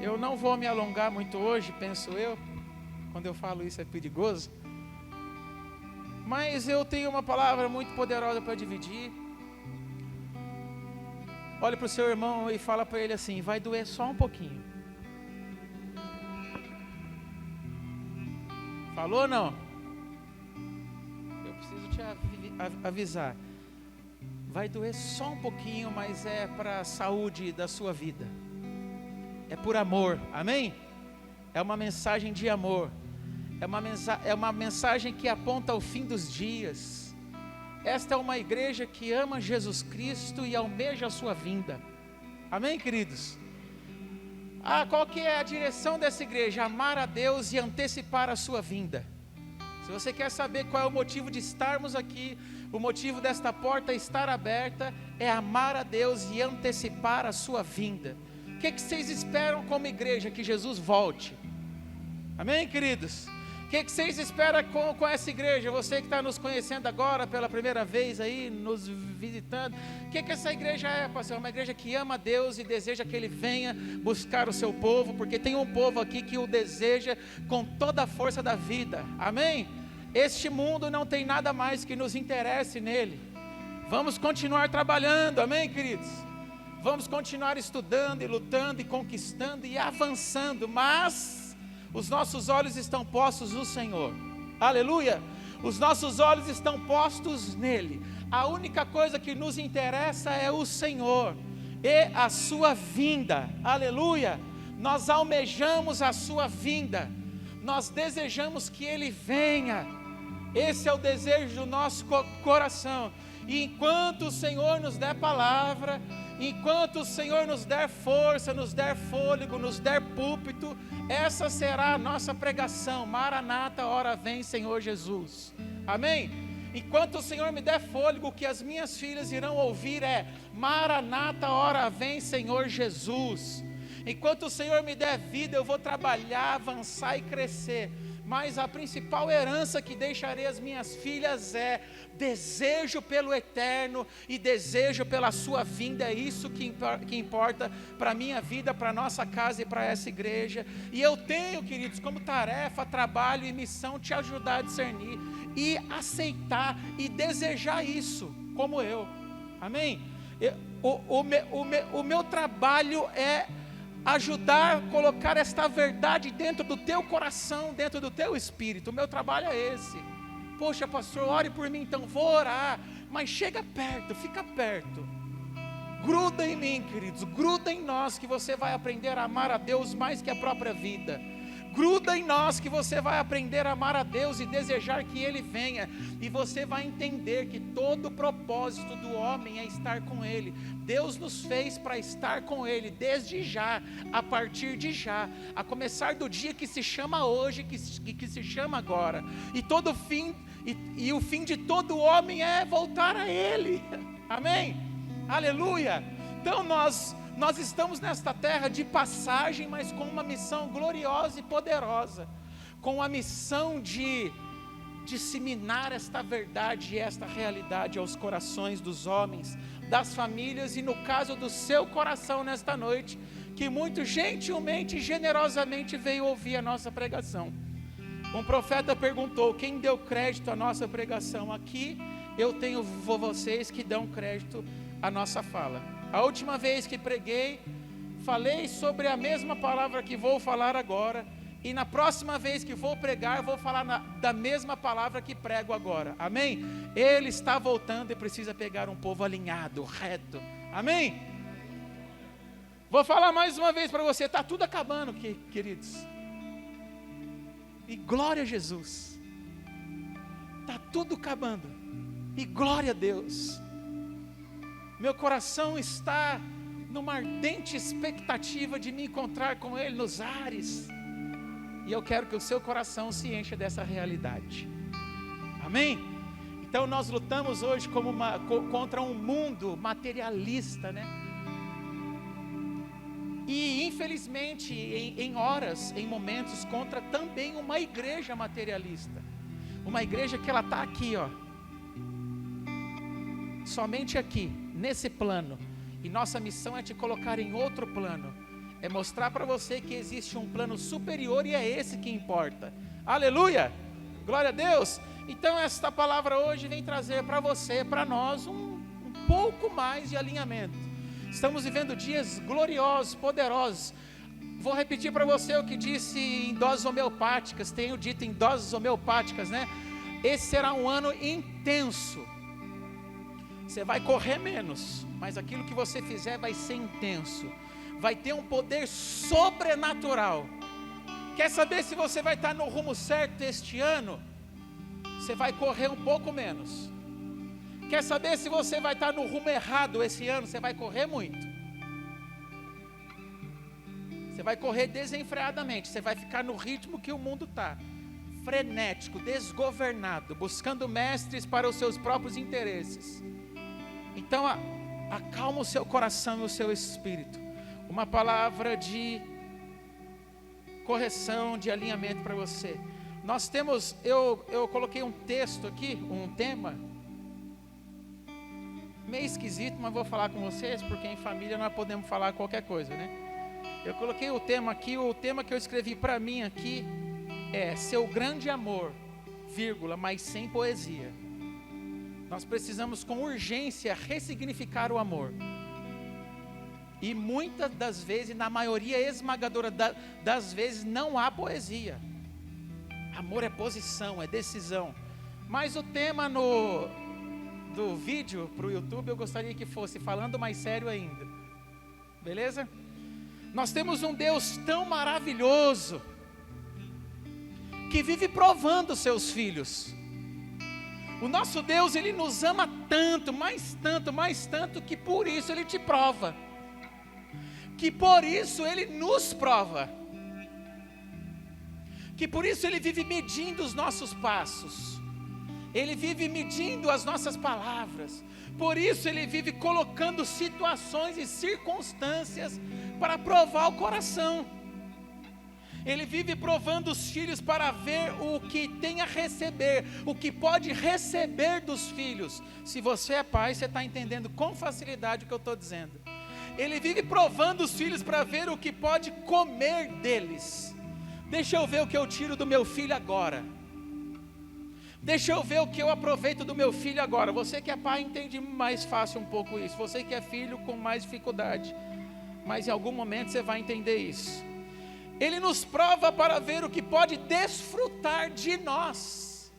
Eu não vou me alongar muito hoje, penso eu. Quando eu falo isso é perigoso. Mas eu tenho uma palavra muito poderosa para dividir. Olhe para o seu irmão e fala para ele assim: vai doer só um pouquinho. Falou ou não? Eu preciso te avisar. Vai doer só um pouquinho, mas é para a saúde da sua vida. É por amor, amém? É uma mensagem de amor. É uma mensagem que aponta ao fim dos dias. Esta é uma igreja que ama Jesus Cristo e almeja a sua vinda. Amém, queridos? Qual que é a direção dessa igreja? Amar a Deus e antecipar a sua vinda. Se você quer saber qual é o motivo de estarmos aqui, o motivo desta porta estar aberta é amar a Deus e antecipar a sua vinda. O que vocês esperam como igreja? Que Jesus volte. Amém, queridos? O que vocês esperam com essa igreja? Você que está nos conhecendo agora pela primeira vez aí, nos visitando. O que essa igreja é, pastor? É uma igreja que ama a Deus e deseja que Ele venha buscar o seu povo, porque tem um povo aqui que o deseja com toda a força da vida. Amém? Este mundo não tem nada mais que nos interesse nele. Vamos continuar trabalhando, amém, queridos? Vamos continuar estudando e lutando e conquistando e avançando, mas os nossos olhos estão postos no Senhor. Aleluia! Os nossos olhos estão postos nele. A única coisa que nos interessa é o Senhor e a sua vinda. Aleluia! Nós almejamos a sua vinda. Nós desejamos que Ele venha. Esse é o desejo do nosso coração. E enquanto o Senhor nos der palavra, enquanto o Senhor nos der força, nos der fôlego, nos der púlpito, essa será a nossa pregação. Maranata, ora vem, Senhor Jesus. Amém? Enquanto o Senhor me der fôlego, o que as minhas filhas irão ouvir é: Maranata, ora vem, Senhor Jesus. Enquanto o Senhor me der vida, eu vou trabalhar, avançar e crescer. Mas a principal herança que deixarei às minhas filhas é desejo pelo eterno e desejo pela sua vinda. É isso que importa para a minha vida, para a nossa casa e para essa igreja. E eu tenho, queridos, como tarefa, trabalho e missão te ajudar a discernir e aceitar e desejar isso, como eu. Amém? O meu trabalho é ajudar, colocar esta verdade dentro do teu coração, dentro do teu espírito. O meu trabalho é esse. Poxa, pastor, ore por mim, então vou orar. Mas chega perto, fica perto. Gruda em mim, queridos, gruda em nós, que você vai aprender a amar a Deus mais que a própria vida. Gruda em nós, que você vai aprender a amar a Deus e desejar que Ele venha. E você vai entender que todo o propósito do homem é estar com Ele. Deus nos fez para estar com Ele desde já, a partir de já, a começar do dia que se chama hoje, que se chama agora. E todo fim, e o fim de todo homem é voltar a Ele. Amém? Aleluia! Então nós estamos nesta terra de passagem, mas com uma missão gloriosa e poderosa, com a missão de disseminar esta verdade e esta realidade aos corações dos homens, das famílias e no caso do seu coração nesta noite, que muito gentilmente e generosamente veio ouvir a nossa pregação. Um profeta perguntou: quem deu crédito à nossa pregação? Aqui eu tenho vocês que dão crédito à nossa fala. A última vez que preguei, falei sobre a mesma palavra que vou falar agora. E na próxima vez que vou pregar, vou falar da mesma palavra que prego agora. Amém? Ele está voltando e precisa pegar um povo alinhado, reto. Amém? Vou falar mais uma vez para você. Está tudo acabando, queridos. E glória a Jesus. Está tudo acabando. E glória a Deus. Meu coração está numa ardente expectativa de me encontrar com Ele nos ares. E eu quero que o seu coração se encha dessa realidade. Amém? Então nós lutamos hoje contra um mundo materialista, né? E infelizmente em horas, em momentos, contra também uma igreja materialista. Uma igreja que ela está aqui, ó. Somente aqui, nesse plano. E nossa missão é te colocar em outro plano. É mostrar para você que existe um plano superior e é esse que importa. Aleluia! Glória a Deus! Então esta palavra hoje vem trazer para você, para nós, um pouco mais de alinhamento. Estamos vivendo dias gloriosos, poderosos. Vou repetir para você o que disse em doses homeopáticas, tenho dito em doses homeopáticas, né? Esse será um ano intenso. Você vai correr menos, mas aquilo que você fizer vai ser intenso. Vai ter um poder sobrenatural. Quer saber se você vai estar no rumo certo este ano? Você vai correr um pouco menos. Quer saber se você vai estar no rumo errado esse ano? Você vai correr muito. Você vai correr desenfreadamente. Você vai ficar no ritmo que o mundo está. Frenético, desgovernado, buscando mestres para os seus próprios interesses. Então, acalma o seu coração e o seu espírito. Uma palavra de correção, de alinhamento para você. Nós temos, eu coloquei um texto aqui, um tema, meio esquisito, mas vou falar com vocês, porque em família nós podemos falar qualquer coisa, né? Eu coloquei o tema aqui, o tema que eu escrevi para mim aqui é seu grande amor, vírgula, mas sem poesia. Nós precisamos com urgência ressignificar o amor. E muitas das vezes, na maioria esmagadora das vezes, não há poesia. Amor é posição, é decisão. Mas o tema do vídeo para o YouTube, eu gostaria que fosse falando mais sério ainda. Beleza? Nós temos um Deus tão maravilhoso, que vive provando seus filhos. O nosso Deus, Ele nos ama tanto, mais tanto, que por isso Ele te prova. Que por isso Ele nos prova. Que por isso Ele vive medindo os nossos passos. Ele vive medindo as nossas palavras. Por isso Ele vive colocando situações e circunstâncias para provar o coração. Ele vive provando os filhos para ver o que tem a receber, o que pode receber dos filhos. Se você é pai, você está entendendo com facilidade o que eu estou dizendo. Ele vive provando os filhos para ver o que pode comer deles. Deixa eu ver o que eu tiro do meu filho agora. Deixa eu ver o que eu aproveito do meu filho agora. Você que é pai entende mais fácil um pouco isso. Você que é filho com mais dificuldade. Mas em algum momento você vai entender isso. Ele nos prova para ver o que pode desfrutar de nós.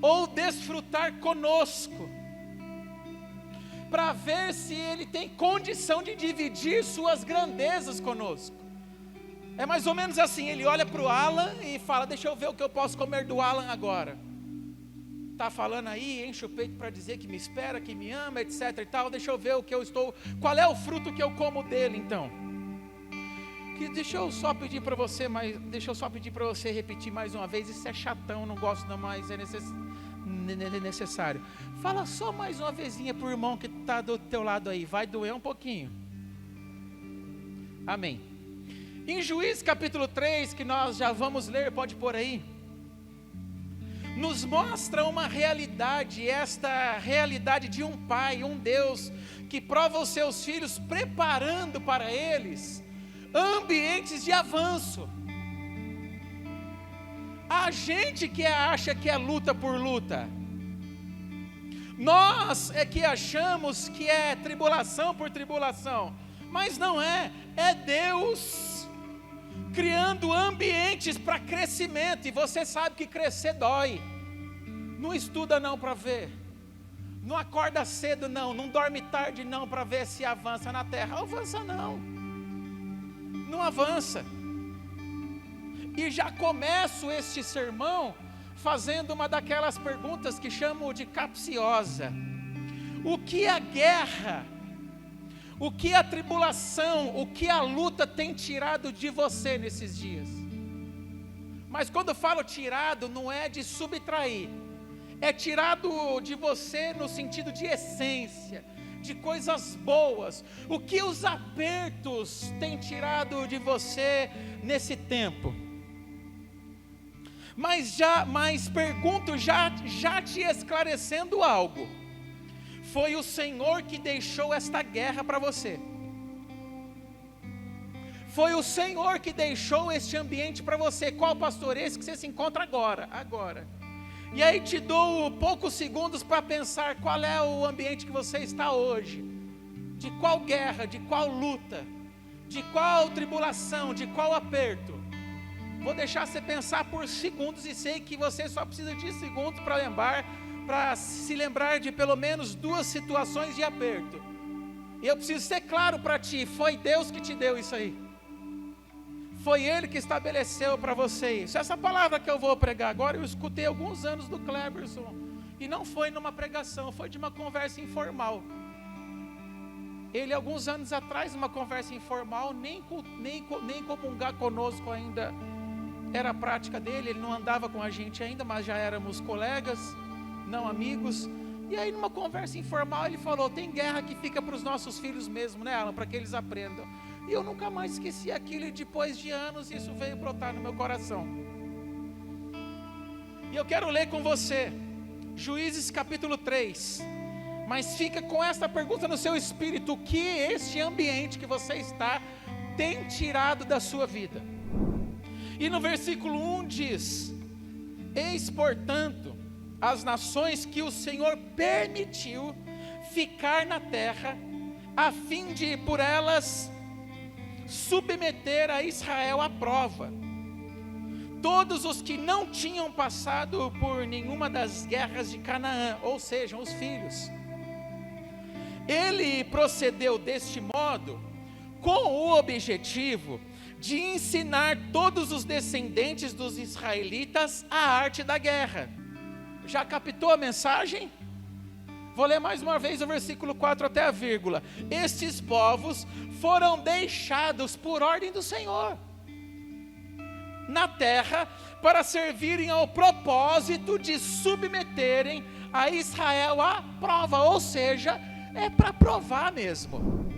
Ou desfrutar conosco. Para ver se Ele tem condição de dividir suas grandezas conosco. É mais ou menos assim, Ele olha para o Alan e fala, deixa eu ver o que eu posso comer do Alan agora. Está falando aí, enche o peito para dizer que me espera, que me ama, etc e tal, deixa eu ver o que eu estou, qual é o fruto que eu como dele então. Deixa eu só pedir para você, repetir mais uma vez, isso é chatão, não gosto não, mas é necessário. Fala só mais uma vezinha para o irmão que está do teu lado aí, vai doer um pouquinho. Amém. Em Juízes capítulo 3, que nós já vamos ler, pode pôr aí, nos mostra uma realidade, esta realidade de um pai, um Deus, que prova os seus filhos, preparando para eles ambientes de avanço. A gente que acha que é luta por luta, nós é que achamos que é tribulação por tribulação, mas não é, é Deus criando ambientes para crescimento, e você sabe que crescer dói. Não estuda não para ver, não acorda cedo não dorme tarde não para ver se avança na terra, avança não avança. E já começo este sermão fazendo uma daquelas perguntas que chamo de capciosa. O que a guerra, o que a tribulação, o que a luta tem tirado de você nesses dias? Mas quando falo tirado, não é de subtrair, é tirado de você no sentido de essência, de coisas boas. O que os apertos têm tirado de você nesse tempo? Mas pergunto, já te esclarecendo algo. Foi o Senhor que deixou esta guerra para você. Foi o Senhor que deixou este ambiente para você. Qual pastor? Esse que você se encontra agora. E aí te dou poucos segundos para pensar qual é o ambiente que você está hoje. De qual guerra, de qual luta, de qual tribulação, de qual aperto. Vou deixar você pensar por segundos e sei que você só precisa de segundos para se lembrar de pelo menos 2 situações de aperto. E eu preciso ser claro para ti, foi Deus que te deu isso aí. Foi Ele que estabeleceu para você isso. Essa palavra que eu vou pregar agora, eu escutei alguns anos do Cleberson. E não foi numa pregação, foi de uma conversa informal. Ele, alguns anos atrás, numa conversa informal, nem comungar conosco ainda era a prática dele. Ele não andava com a gente ainda, mas já éramos colegas, não amigos. E aí, numa conversa informal, ele falou: tem guerra que fica para os nossos filhos mesmo, né, Alan? Para que eles aprendam. E eu nunca mais esqueci aquilo, e depois de anos isso veio brotar no meu coração. E eu quero ler com você Juízes capítulo 3. Mas fica com esta pergunta no seu espírito: o que este ambiente que você está tem tirado da sua vida? E no versículo 1 diz: eis portanto as nações que o Senhor permitiu ficar na terra, a fim de por elas submeter a Israel à prova. Todos os que não tinham passado por nenhuma das guerras de Canaã, ou seja, os filhos. Ele procedeu deste modo com o objetivo de ensinar todos os descendentes dos israelitas a arte da guerra. Já captou a mensagem? Vou ler mais uma vez o versículo 4 até a vírgula. Estes povos foram deixados por ordem do Senhor na terra para servirem ao propósito de submeterem a Israel à prova, ou seja, é para provar mesmo,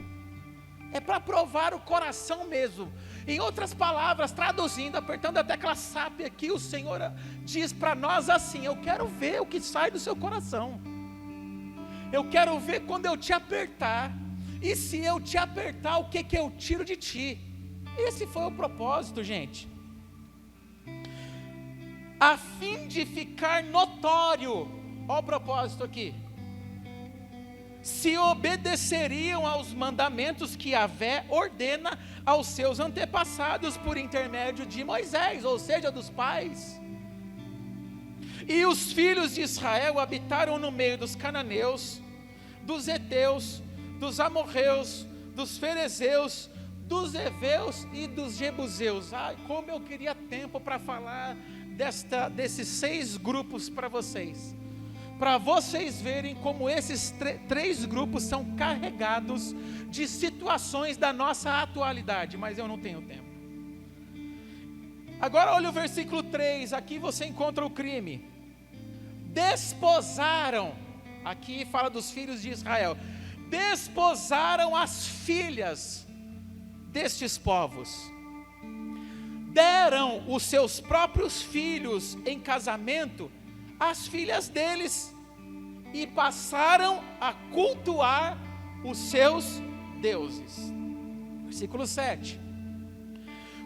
é para provar o coração mesmo. Em outras palavras, traduzindo, apertando a tecla SAP aqui, o Senhor diz para nós assim: eu quero ver o que sai do seu coração, eu quero ver quando eu te apertar, e se eu te apertar, o que eu tiro de ti. Esse foi o propósito, gente, a fim de ficar notório. Olha o propósito aqui: se obedeceriam aos mandamentos que Yahvé ordena aos seus antepassados por intermédio de Moisés, ou seja, dos pais. E os filhos de Israel habitaram no meio dos cananeus, dos heteus, dos amorreus, dos ferezeus, dos heveus e dos jebuseus. Ai, como eu queria tempo para falar desses 6 grupos para vocês verem como esses 3 grupos são carregados de situações da nossa atualidade, mas eu não tenho tempo. Agora olha o versículo 3, aqui você encontra o crime. Desposaram, aqui fala dos filhos de Israel, desposaram as filhas destes povos, deram os seus próprios filhos em casamento as filhas deles, e passaram a cultuar os seus deuses. Versículo 7.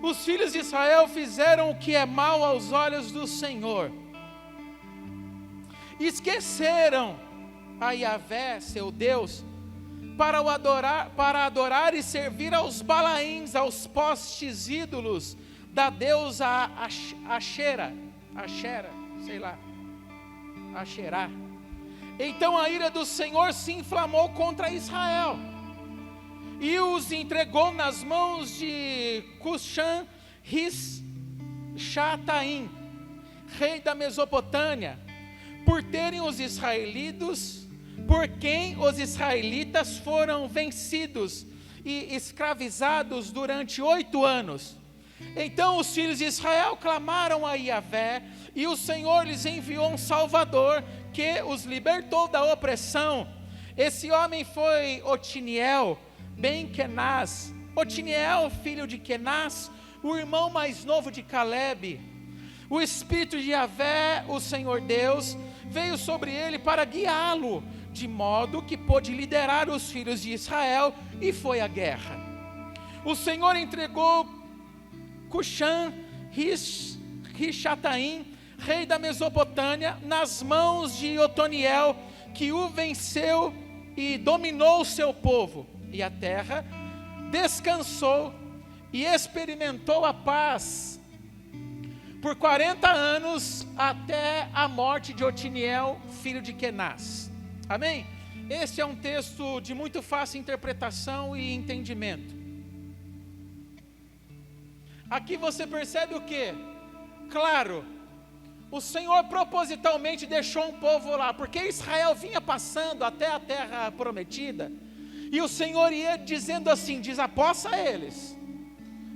Os filhos de Israel fizeram o que é mal aos olhos do Senhor, esqueceram a Yahvé, seu Deus, para adorar e servir aos Balaíns, aos postes ídolos da deusa Axera, sei lá, Axerá. Então a ira do Senhor se inflamou contra Israel e os entregou nas mãos de Cushan-Rishathaim, rei da Mesopotâmia, por quem os israelitas foram vencidos e escravizados durante 8 anos. Então os filhos de Israel clamaram a Yahvé, e o Senhor lhes enviou um Salvador, que os libertou da opressão. Esse homem foi Otiniel, ben Kenaz. Otiniel, filho de Kenaz, o irmão mais novo de Caleb. O Espírito de Yahvé, o Senhor Deus, veio sobre ele para guiá-lo, de modo que pôde liderar os filhos de Israel, e foi à guerra. O Senhor entregou Cuxã-Rishathaim, rei da Mesopotâmia, nas mãos de Otoniel, que o venceu e dominou o seu povo. E a terra descansou e experimentou a paz por 40 anos, até a morte de Otiniel, filho de Kenaz. Amém? Este é um texto de muito fácil interpretação e entendimento. Aqui você percebe o quê? Claro, o Senhor propositalmente deixou um povo lá, porque Israel vinha passando até a terra prometida, e o Senhor ia dizendo assim: desapossa eles,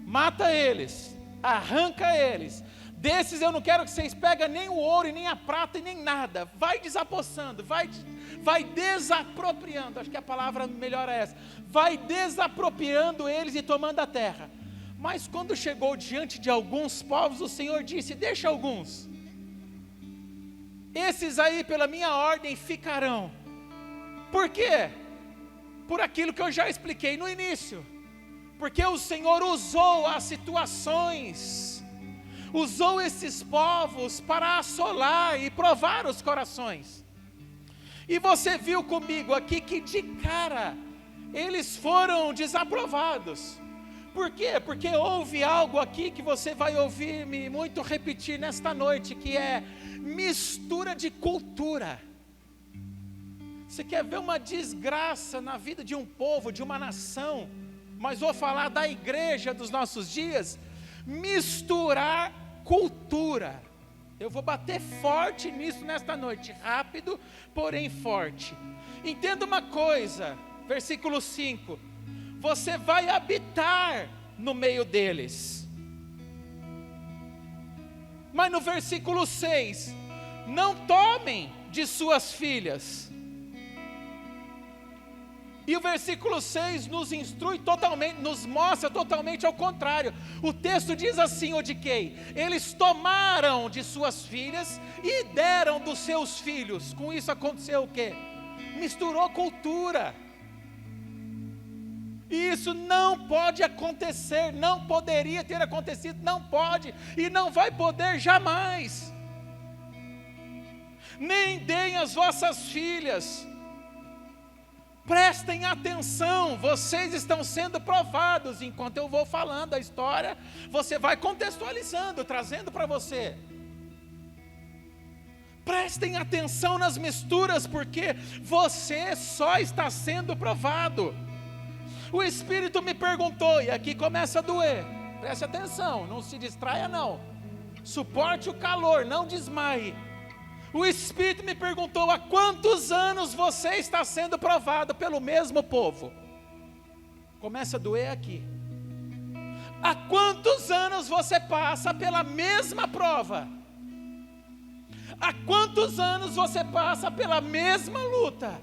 mata eles, arranca eles. Desses eu não quero que vocês peguem nem o ouro, e nem a prata, e nem nada. Vai desapossando, vai desapropriando. Acho que a palavra melhor é essa. Vai desapropriando eles e tomando a terra. Mas quando chegou diante de alguns povos, o Senhor disse: deixa alguns. Esses aí, pela minha ordem, ficarão. Por quê? Por aquilo que eu já expliquei no início. Porque o Senhor usou as situações, usou esses povos para assolar e provar os corações. E você viu comigo aqui que de cara eles foram desaprovados. Por quê? Porque houve algo aqui que você vai ouvir-me muito repetir nesta noite, que é mistura de cultura. Você quer ver uma desgraça na vida de um povo, de uma nação, mas vou falar da igreja dos nossos dias? Misturar cultura. Eu vou bater forte nisso nesta noite, rápido, porém forte. Entenda uma coisa, versículo 5: você vai habitar no meio deles. Mas no versículo 6, não tomem de suas filhas. E o versículo 6 nos instrui totalmente, nos mostra totalmente ao contrário. O texto diz assim: Odiquei, eles tomaram de suas filhas e deram dos seus filhos. Com isso aconteceu o quê? Misturou cultura. E isso não pode acontecer, não poderia ter acontecido, não pode e não vai poder jamais. Nem deem as vossas filhas. Prestem atenção, vocês estão sendo provados. Enquanto eu vou falando a história, você vai contextualizando, trazendo para você. Prestem atenção nas misturas, porque você só está sendo provado. O Espírito me perguntou, e aqui começa a doer. Preste atenção, não se distraia não. Suporte o calor, não desmaie. O Espírito me perguntou: há quantos anos você está sendo provado pelo mesmo povo? Começa a doer aqui. Há quantos anos você passa pela mesma prova? Há quantos anos você passa pela mesma luta?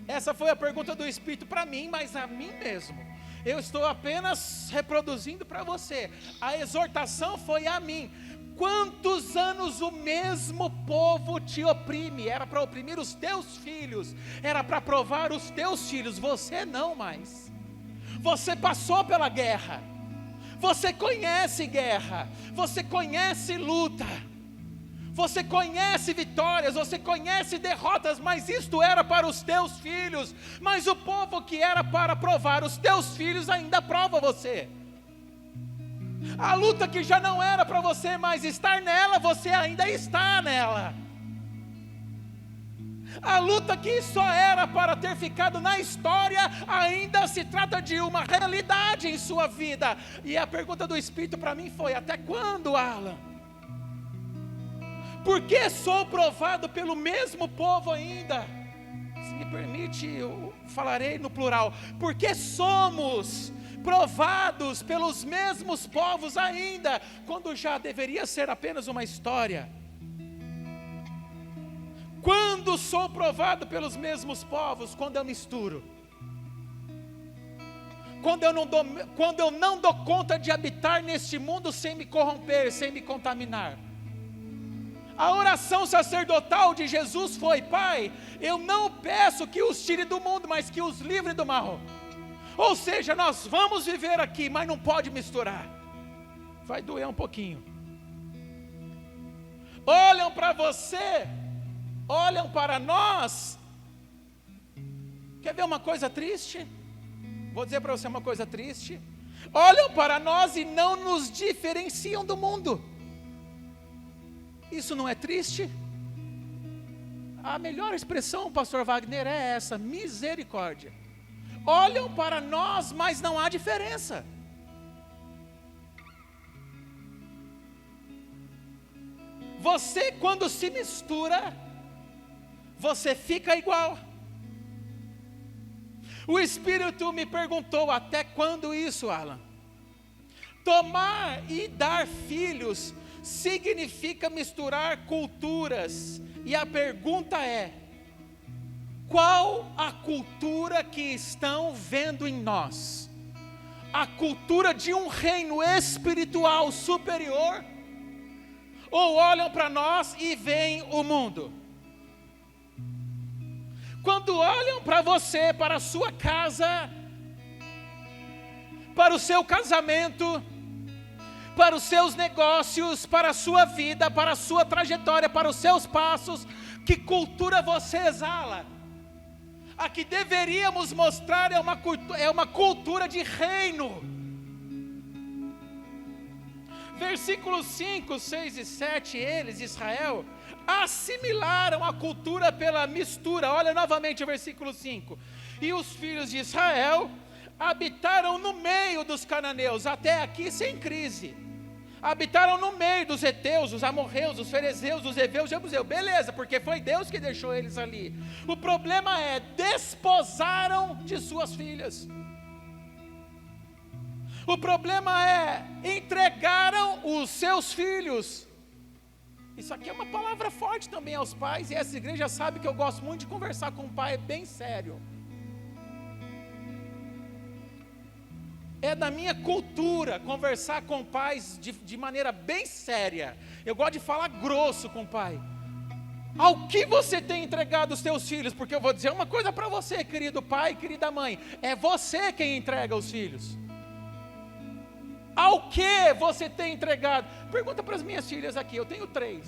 Essa foi a pergunta do Espírito para mim, mas a mim mesmo. Eu estou apenas reproduzindo para você. A exortação foi a mim. Quantos anos o mesmo povo te oprime? Era para oprimir os teus filhos, era para provar os teus filhos. Você não mais. Você passou pela guerra, você conhece guerra, você conhece luta, você conhece vitórias, você conhece derrotas, mas isto era para os teus filhos. Mas o povo que era para provar os teus filhos ainda prova você. A luta que já não era para você mais estar nela, você ainda está nela. A luta que só era para ter ficado na história, ainda se trata de uma realidade em sua vida. E a pergunta do Espírito para mim foi: até quando, Alan? Por que sou provado pelo mesmo povo ainda? Se me permite, eu falarei no plural. Porque somos provados pelos mesmos povos ainda, quando já deveria ser apenas uma história. Quando sou provado pelos mesmos povos? Quando eu misturo. Quando eu não dou conta de habitar neste mundo sem me corromper, sem me contaminar. A oração sacerdotal de Jesus foi: Pai, eu não peço que os tire do mundo, mas que os livre do mal. Ou seja, nós vamos viver aqui, mas não pode misturar. Vai doer um pouquinho. Olham para você, olham para nós. Quer ver uma coisa triste? Vou dizer para você uma coisa triste. Olham para nós e não nos diferenciam do mundo. Isso não é triste? A melhor expressão, pastor Wagner, é essa: misericórdia. Olham para nós, mas não há diferença. Você, quando se mistura, você fica igual. O Espírito me perguntou: até quando isso, Alan? Tomar e dar filhos significa misturar culturas. E a pergunta é: qual a cultura que estão vendo em nós? A cultura de um reino espiritual superior? Ou olham para nós e veem o mundo? Quando olham para você, para a sua casa, para o seu casamento, para os seus negócios, para a sua vida, para a sua trajetória, para os seus passos, que cultura você exala? A que deveríamos mostrar é uma cultura de reino. Versículos 5, 6 e 7, eles, Israel, assimilaram a cultura pela mistura. Olha novamente o versículo 5. E os filhos de Israel habitaram no meio dos cananeus, até aqui sem crise. Habitaram no meio dos heteus, dos amorreus, dos ferezeus, dos heveus, jebuseus. Beleza, porque foi Deus que deixou eles ali. O problema é, desposaram de suas filhas. O problema é, entregaram os seus filhos. Isso aqui é uma palavra forte também aos pais, e essa igreja sabe que eu gosto muito de conversar com o pai, é bem sério. É da minha cultura conversar com pais de maneira bem séria. Eu gosto de falar grosso com o pai. Ao que você tem entregado os teus filhos? Porque eu vou dizer uma coisa para você, querido pai, querida mãe, é você quem entrega os filhos. Ao que você tem entregado? Pergunta para as minhas filhas aqui, eu tenho 3.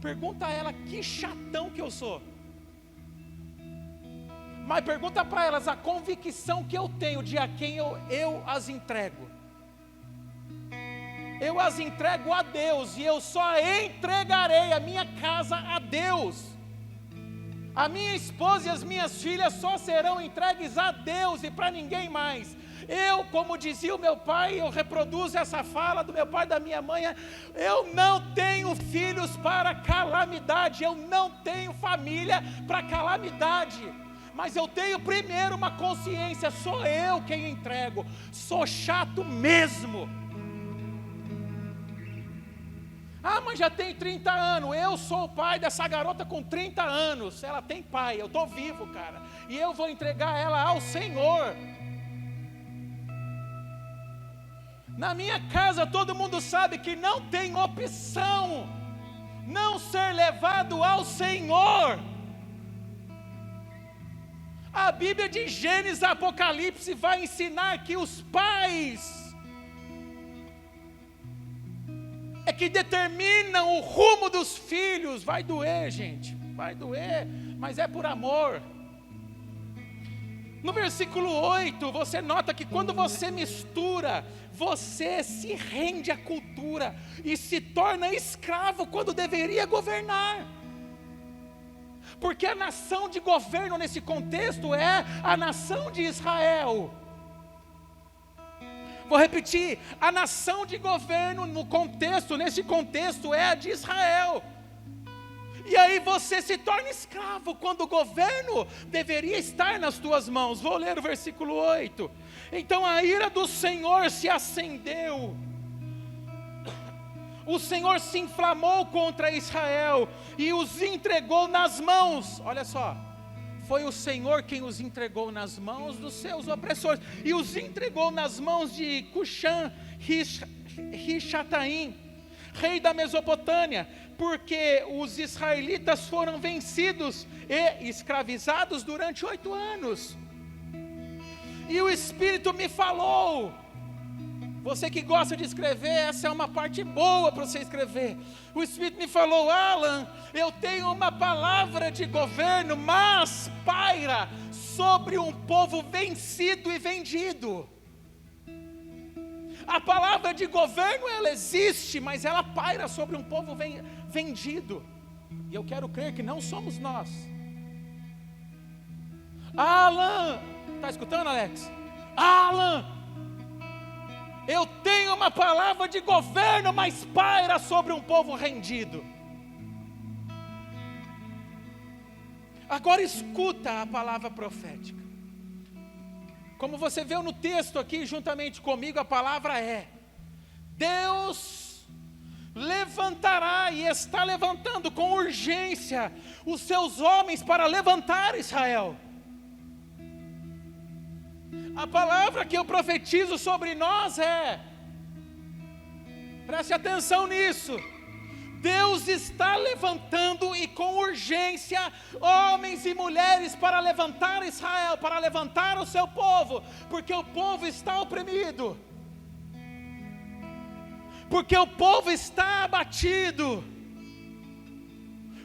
Pergunta a ela que chatão que eu sou. Mas pergunta para elas a convicção que eu tenho de a quem eu as entrego. Eu as entrego a Deus, e eu só entregarei a minha casa a Deus. A minha esposa e as minhas filhas só serão entregues a Deus e para ninguém mais. Eu, como dizia o meu pai, eu reproduzo essa fala do meu pai e da minha mãe, eu não tenho filhos para calamidade, eu não tenho família para calamidade, mas eu tenho primeiro uma consciência, sou eu quem entrego, sou chato mesmo. Ah, mas já tem 30 anos, eu sou o pai dessa garota com 30 anos, ela tem pai, eu estou vivo, cara, e eu vou entregar ela ao Senhor. Na minha casa todo mundo sabe que não tem opção não ser levado ao Senhor. A Bíblia de Gênesis, Apocalipse vai ensinar que os pais é que determinam o rumo dos filhos. Vai doer, gente, vai doer, mas é por amor. No versículo 8, você nota que quando você mistura, você se rende à cultura e se torna escravo quando deveria governar. Porque a nação de governo nesse contexto é a nação de Israel. Vou repetir, a nação de governo nesse contexto é a de Israel. E aí você se torna escravo quando o governo deveria estar nas tuas mãos. Vou ler o versículo 8. Então a ira do Senhor se acendeu. O Senhor se inflamou contra Israel e os entregou nas mãos. Olha só, foi o Senhor quem os entregou nas mãos dos seus opressores. E os entregou nas mãos de Cushan-Rishathaim, rei da Mesopotâmia, porque os israelitas foram vencidos e escravizados durante 8 anos. E o Espírito me falou. Você que gosta de escrever, essa é uma parte boa para você escrever. O Espírito me falou: Alan, eu tenho uma palavra de governo, mas paira sobre um povo vencido e vendido. A palavra de governo, ela existe, mas ela paira sobre um povo vendido. E eu quero crer que não somos nós. Alan, está escutando, Alex? Alan, eu tenho uma palavra de governo, mas paira sobre um povo rendido. Agora escuta a palavra profética. Como você vê no texto aqui, juntamente comigo, a palavra é: Deus levantará e está levantando com urgência os seus homens para levantar Israel. A palavra que eu profetizo sobre nós é, preste atenção nisso, Deus está levantando e com urgência homens e mulheres para levantar Israel, para levantar o seu povo, porque o povo está oprimido, porque o povo está abatido.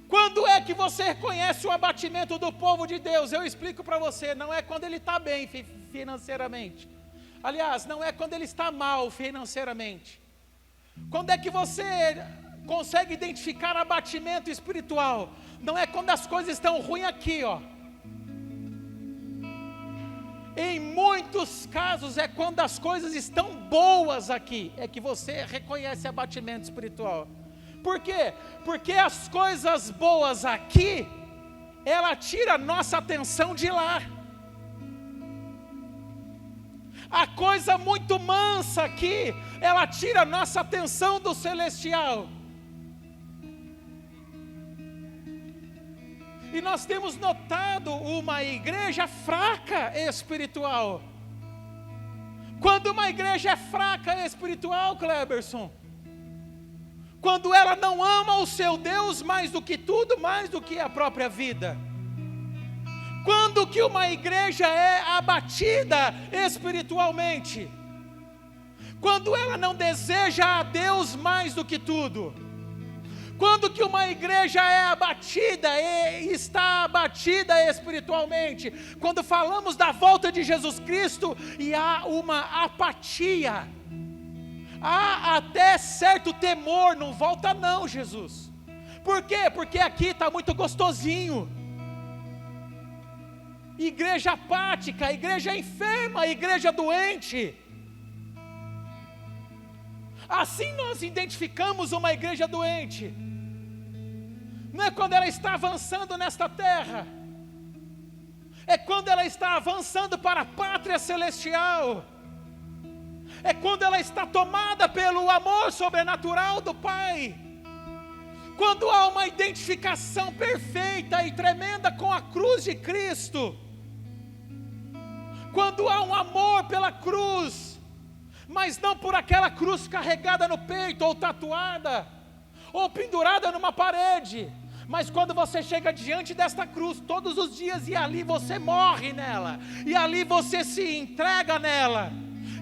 Quando é que você reconhece o abatimento do povo de Deus? Eu explico para você: não é quando ele está bem financeiramente. Aliás, não é quando ele está mal financeiramente. Quando é que você consegue identificar abatimento espiritual? Não é quando as coisas estão ruins aqui, ó. Em muitos casos é quando as coisas estão boas aqui, é que você reconhece abatimento espiritual. Por quê? Porque as coisas boas aqui, ela tira a nossa atenção de lá. A coisa muito mansa aqui, ela tira a nossa atenção do celestial. E nós temos notado uma igreja fraca espiritual. Quando uma igreja é fraca espiritual, Cleberson, quando ela não ama o seu Deus mais do que tudo, mais do que a própria vida. Quando que uma igreja é abatida espiritualmente? Quando ela não deseja a Deus mais do que tudo. Quando que uma igreja é abatida e está abatida espiritualmente? Quando falamos da volta de Jesus Cristo e há uma apatia. Há até certo temor, não volta não, Jesus. Por quê? Porque aqui está muito gostosinho. Igreja apática, igreja enferma, igreja doente. Assim nós identificamos uma igreja doente. Não é quando ela está avançando nesta terra, é quando ela está avançando para a pátria celestial. É quando ela está tomada pelo amor sobrenatural do Pai. Quando há uma identificação perfeita e tremenda com a cruz de Cristo. Quando há um amor pela cruz, mas não por aquela cruz carregada no peito, ou tatuada, ou pendurada numa parede. Mas quando você chega diante desta cruz todos os dias, e ali você morre nela, e ali você se entrega nela,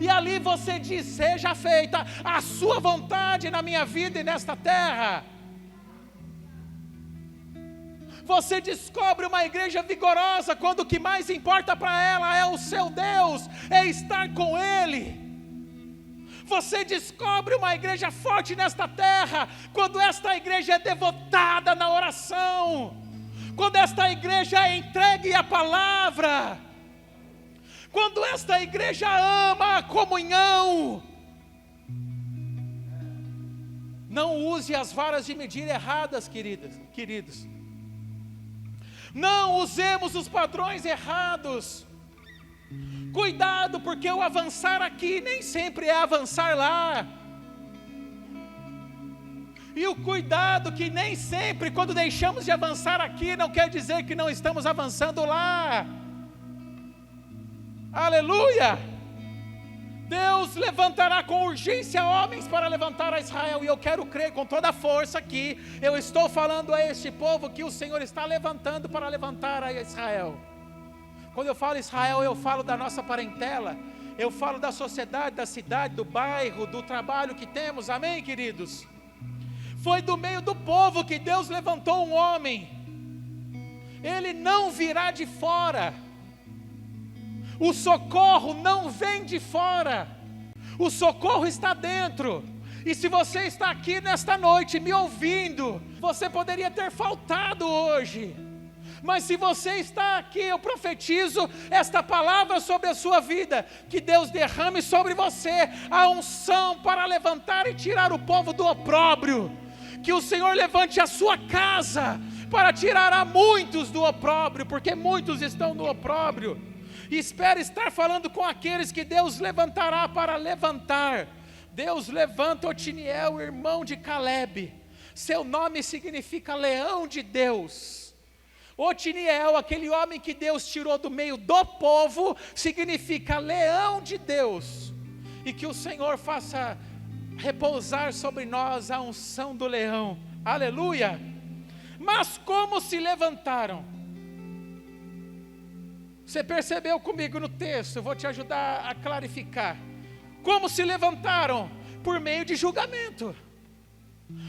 e ali você diz: seja feita a sua vontade na minha vida e nesta terra. Você descobre uma igreja vigorosa quando o que mais importa para ela é o seu Deus, é estar com Ele. Você descobre uma igreja forte nesta terra quando esta igreja é devotada na oração, quando esta igreja é entregue à palavra, quando esta igreja ama a comunhão. Não use as varas de medir erradas, queridos. Não usemos os padrões errados. Cuidado, porque o avançar aqui nem sempre é avançar lá. E o cuidado que nem sempre, quando deixamos de avançar aqui, não quer dizer que não estamos avançando lá. Aleluia! Deus levantará com urgência homens para levantar a Israel, e eu quero crer com toda a força aqui, eu estou falando a este povo que o Senhor está levantando para levantar a Israel. Quando eu falo Israel, eu falo da nossa parentela, eu falo da sociedade, da cidade, do bairro, do trabalho que temos, amém, queridos? Foi do meio do povo que Deus levantou um homem. Ele não virá de fora. O socorro não vem de fora. O socorro está dentro. E se você está aqui nesta noite me ouvindo, você poderia ter faltado hoje. Mas se você está aqui, eu profetizo esta palavra sobre a sua vida, que Deus derrame sobre você a unção para levantar e tirar o povo do opróbrio, que o Senhor levante a sua casa para tirar a muitos do opróbrio, porque muitos estão no opróbrio, e espero estar falando com aqueles que Deus levantará para levantar. Deus levanta Otiniel, irmão de Calebe, seu nome significa leão de Deus. Otiniel, aquele homem que Deus tirou do meio do povo, significa leão de Deus. E que o Senhor faça repousar sobre nós a unção do leão. Aleluia! Mas como se levantaram? Você percebeu comigo no texto? Eu vou te ajudar a clarificar. Como se levantaram? Por meio de julgamento.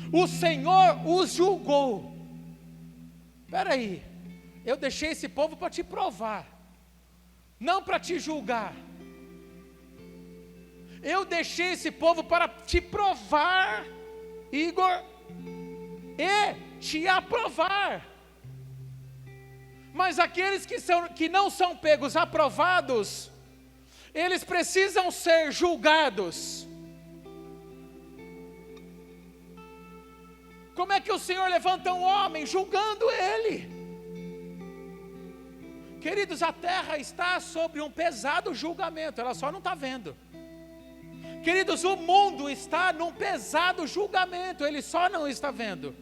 O Senhor os julgou. Espera aí. Eu deixei esse povo para te provar, não para te julgar. Eu deixei esse povo para te provar, Igor, e te aprovar. Mas aqueles que não são pegos aprovados, eles precisam ser julgados. Como é que o Senhor levanta um homem? Julgando ele. Queridos, a terra está sobre um pesado julgamento, ela só não está vendo. Queridos, o mundo está num pesado julgamento, ele só não está vendo.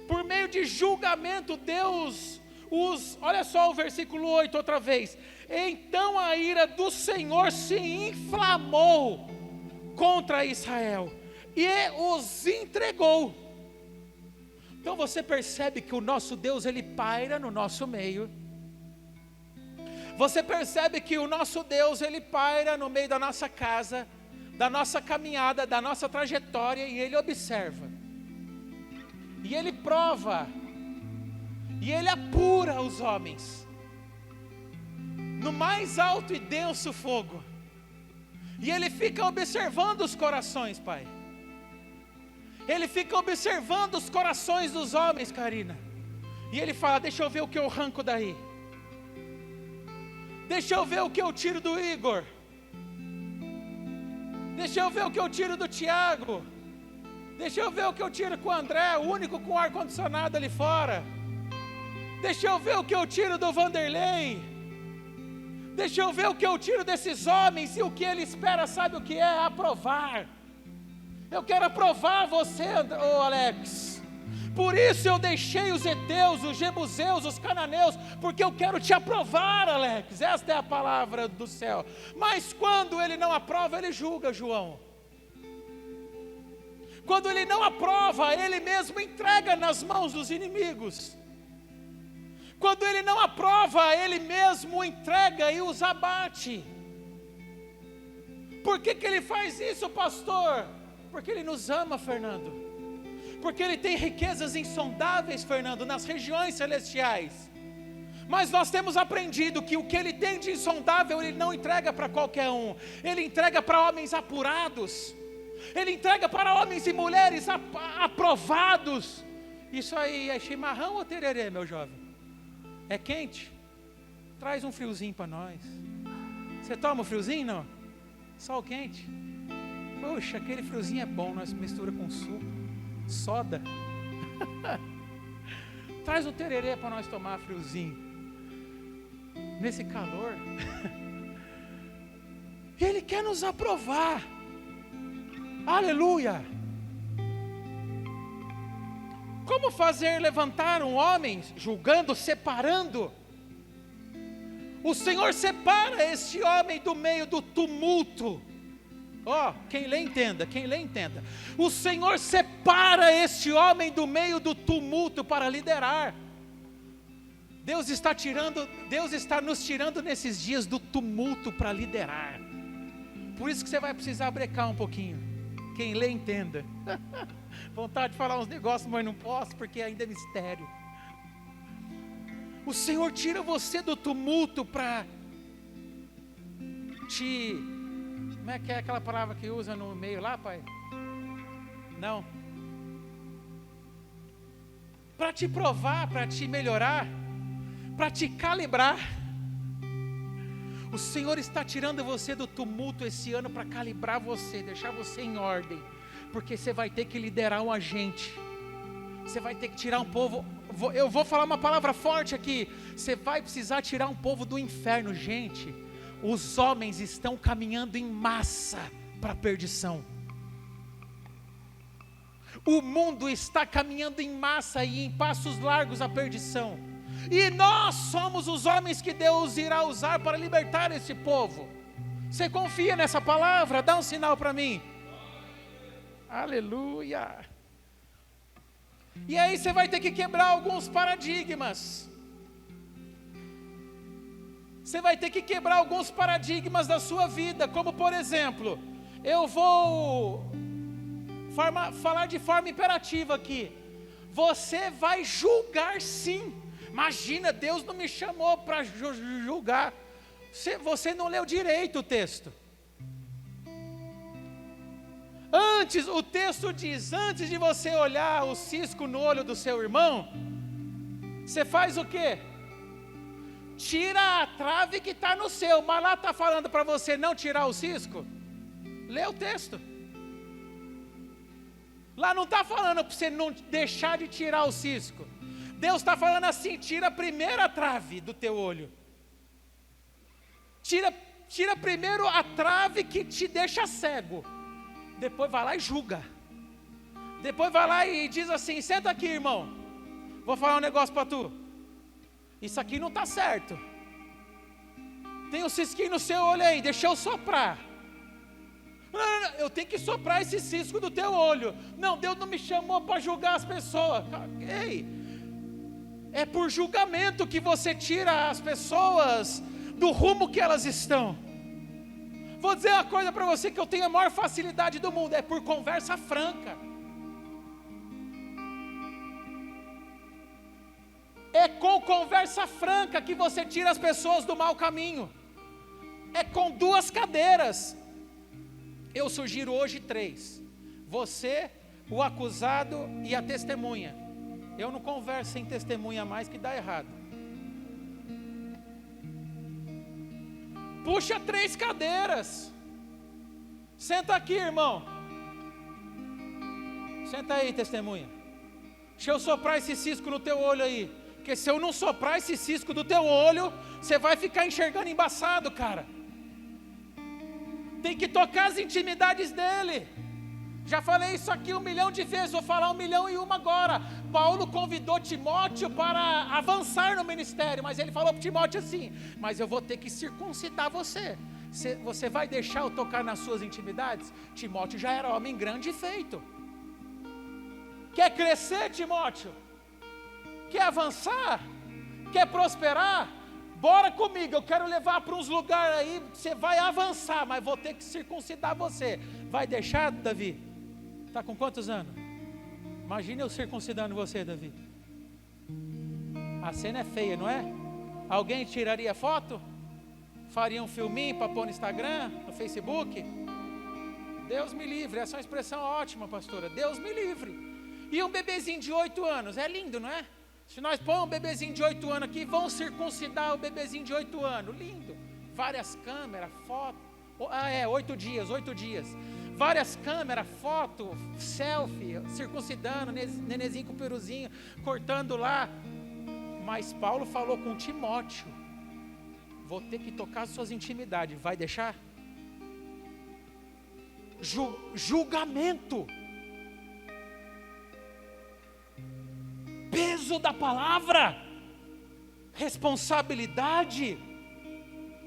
Por meio de julgamento, Deus olha só o versículo 8 outra vez. Então a ira do Senhor se inflamou contra Israel e os entregou. Então você percebe que o nosso Deus, Ele paira no nosso meio. Você percebe que o nosso Deus, Ele paira no meio da nossa casa, da nossa caminhada, da nossa trajetória, e Ele observa. E Ele prova. E Ele apura os homens. No mais alto e denso fogo. E Ele fica observando os corações, Pai. Ele fica observando os corações dos homens, Karina. E Ele fala, deixa eu ver o que eu arranco daí. Deixa eu ver o que eu tiro do Igor. Deixa eu ver o que eu tiro do Tiago. Deixa eu ver o que eu tiro com o André, o único com ar-condicionado ali fora. Deixa eu ver o que eu tiro do Vanderlei. Deixa eu ver o que eu tiro desses homens. E o que ele espera, sabe o que é? Aprovar. Eu quero aprovar você, Alex. Por isso eu deixei os heteus, os jebuseus, os cananeus, porque eu quero te aprovar, Alex. Esta é a palavra do céu. Mas quando ele não aprova, ele julga, João. Quando ele não aprova, ele mesmo entrega nas mãos dos inimigos. Quando ele não aprova, ele mesmo entrega e os abate. Por que ele faz isso, pastor? Porque Ele nos ama, Fernando. Porque Ele tem riquezas insondáveis, Fernando, nas regiões celestiais. Mas nós temos aprendido que o que Ele tem de insondável, Ele não entrega para qualquer um. Ele entrega para homens apurados. Ele entrega para homens e mulheres aprovados. Isso aí é chimarrão ou tererê, meu jovem? É quente? Traz um friozinho para nós. Você toma um friozinho, não? Sol quente? Poxa, aquele friozinho é bom, nós mistura com suco, soda. Traz um tererê para nós tomar friozinho. Nesse calor. Ele quer nos aprovar. Aleluia. Como fazer levantar um homem, julgando, separando? O Senhor separa este homem do meio do tumulto. Quem lê entenda, quem lê entenda. O Senhor separa este homem do meio do tumulto para liderar. Deus está nos tirando nesses dias do tumulto para liderar. Por isso que você vai precisar brecar um pouquinho. Quem lê, entenda. Vontade de falar uns negócios, mas não posso, porque ainda é mistério. O Senhor tira você do tumulto para te... Como é que é aquela palavra que usa no meio lá, pai? Não. Para te provar, para te melhorar, para te calibrar. O Senhor está tirando você do tumulto esse ano para calibrar você, deixar você em ordem. Porque você vai ter que liderar um agente. Você vai ter que tirar um povo. Eu vou falar uma palavra forte aqui. Você vai precisar tirar um povo do inferno, gente. Os homens estão caminhando em massa para a perdição. O mundo está caminhando em massa e em passos largos à perdição. E nós somos os homens que Deus irá usar para libertar esse povo. Você confia nessa palavra? Dá um sinal para mim. Aleluia. E aí você vai ter que quebrar alguns paradigmas. Você vai ter que quebrar alguns paradigmas da sua vida. Como por exemplo, eu vou falar de forma imperativa aqui. Você vai julgar sim. Imagina, Deus não me chamou para julgar. Você não leu direito o texto. O texto diz, antes de você olhar o cisco no olho do seu irmão, você faz o quê? Tira a trave que está no seu, mas lá está falando para você não tirar o cisco. Lê o texto. Lá não está falando para você não deixar de tirar o cisco. Deus está falando assim, tira a primeira trave do teu olho. Tira primeiro a trave que te deixa cego. Depois vai lá e julga. Depois vai lá e diz assim, senta aqui, irmão. Vou falar um negócio para tu. Isso aqui não está certo. Tem um cisquinho no seu olho aí, deixa eu soprar. Não, eu tenho que soprar esse cisco do teu olho. Não, Deus não me chamou para julgar as pessoas. Ei, é por julgamento que você tira as pessoas do rumo que elas estão. Vou dizer uma coisa para você que eu tenho a maior facilidade do mundo, é por conversa franca. É com conversa franca que você tira as pessoas do mau caminho. É com 2 cadeiras. Eu sugiro hoje 3. Você, o acusado e a testemunha. Eu não converso sem testemunha mais, que dá errado. Puxa 3 cadeiras. Senta aqui, irmão. Senta aí, testemunha. Deixa eu soprar esse cisco no teu olho aí. Porque se eu não soprar esse cisco do teu olho, você vai ficar enxergando embaçado, cara. Tem que tocar as intimidades dele. Já falei isso aqui 1 milhão de vezes, vou falar 1.000.001 agora. Paulo convidou Timóteo para avançar no ministério, mas ele falou para Timóteo assim, mas eu vou ter que circuncidar você. Você vai deixar eu tocar nas suas intimidades? Timóteo já era homem grande e feito. Quer crescer, Timóteo? Quer avançar? Quer prosperar? Bora comigo, eu quero levar para uns lugares aí, você vai avançar, mas vou ter que circuncidar você. Vai deixar, Davi? Está com quantos anos? Imagina eu circuncidando você, Davi. A cena é feia, não é? Alguém tiraria foto? Faria um filminho para pôr no Instagram, no Facebook? Deus me livre, essa é uma expressão ótima, pastora. Deus me livre. E um bebezinho de 8 anos, é lindo, não é? Se nós pôr um bebezinho de 8 anos aqui, vão circuncidar o bebezinho de 8 anos. Lindo. Várias câmeras, foto. 8 dias. Várias câmeras, foto, selfie, circuncidando, nenezinho com peruzinho, cortando lá. Mas Paulo falou com Timóteo, vou ter que tocar as suas intimidades, vai deixar? Julgamento. Peso da palavra, responsabilidade.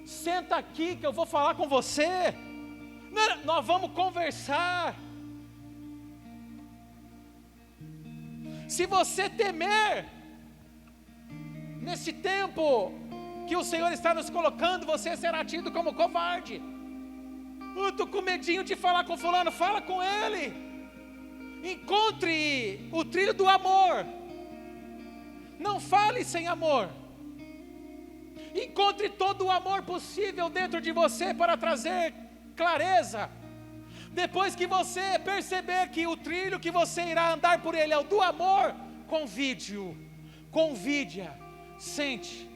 Senta aqui que eu vou falar com você. Nós vamos conversar. Se você temer, Nesse tempo que o Senhor está nos colocando, você será tido como covarde. Eu estou com medinho de falar com fulano, fala com ele. Encontre o trilho do amor. Não fale sem amor. Encontre todo o amor possível dentro de você para trazer clareza. Depois que você perceber que o trilho que você irá andar por ele é o do amor, convide-o, convide-a, sente.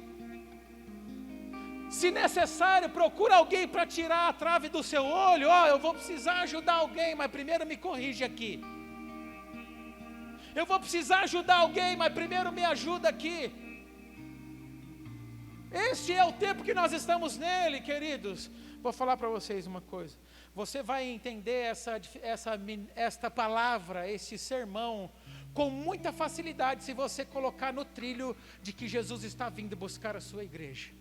Se necessário, procura alguém para tirar a trave do seu olho. Eu vou precisar ajudar alguém, mas primeiro me corrige aqui. Eu vou precisar ajudar alguém, mas primeiro me ajuda aqui. Este é o tempo que nós estamos nele, queridos. Vou falar para vocês uma coisa. Você vai entender esta palavra, este sermão, com muita facilidade, se você colocar no trilho de que Jesus está vindo buscar a sua igreja.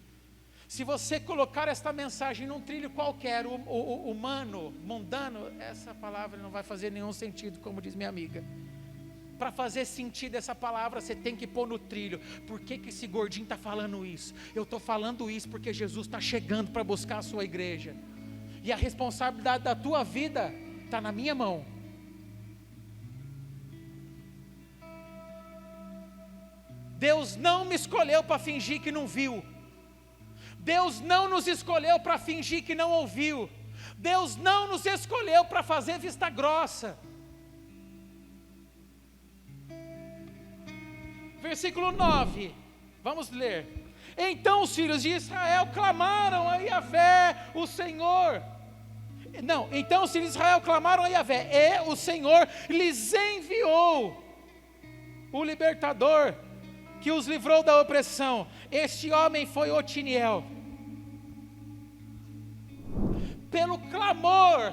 Se você colocar esta mensagem num trilho qualquer, humano, mundano, essa palavra não vai fazer nenhum sentido, como diz minha amiga. Para fazer sentido essa palavra, você tem que pôr no trilho. Por que esse gordinho está falando isso? Eu estou falando isso porque Jesus está chegando para buscar a sua igreja. E a responsabilidade da tua vida está na minha mão. Deus não me escolheu para fingir que não viu. Deus não nos escolheu para fingir que não ouviu. Deus não nos escolheu para fazer vista grossa. Versículo 9, vamos ler. Então os filhos de Israel clamaram a Yahvé, o Senhor. Então os filhos de Israel clamaram a Yahvé, e o Senhor lhes enviou o libertador, que os livrou da opressão. Este homem foi Otiniel. Pelo clamor,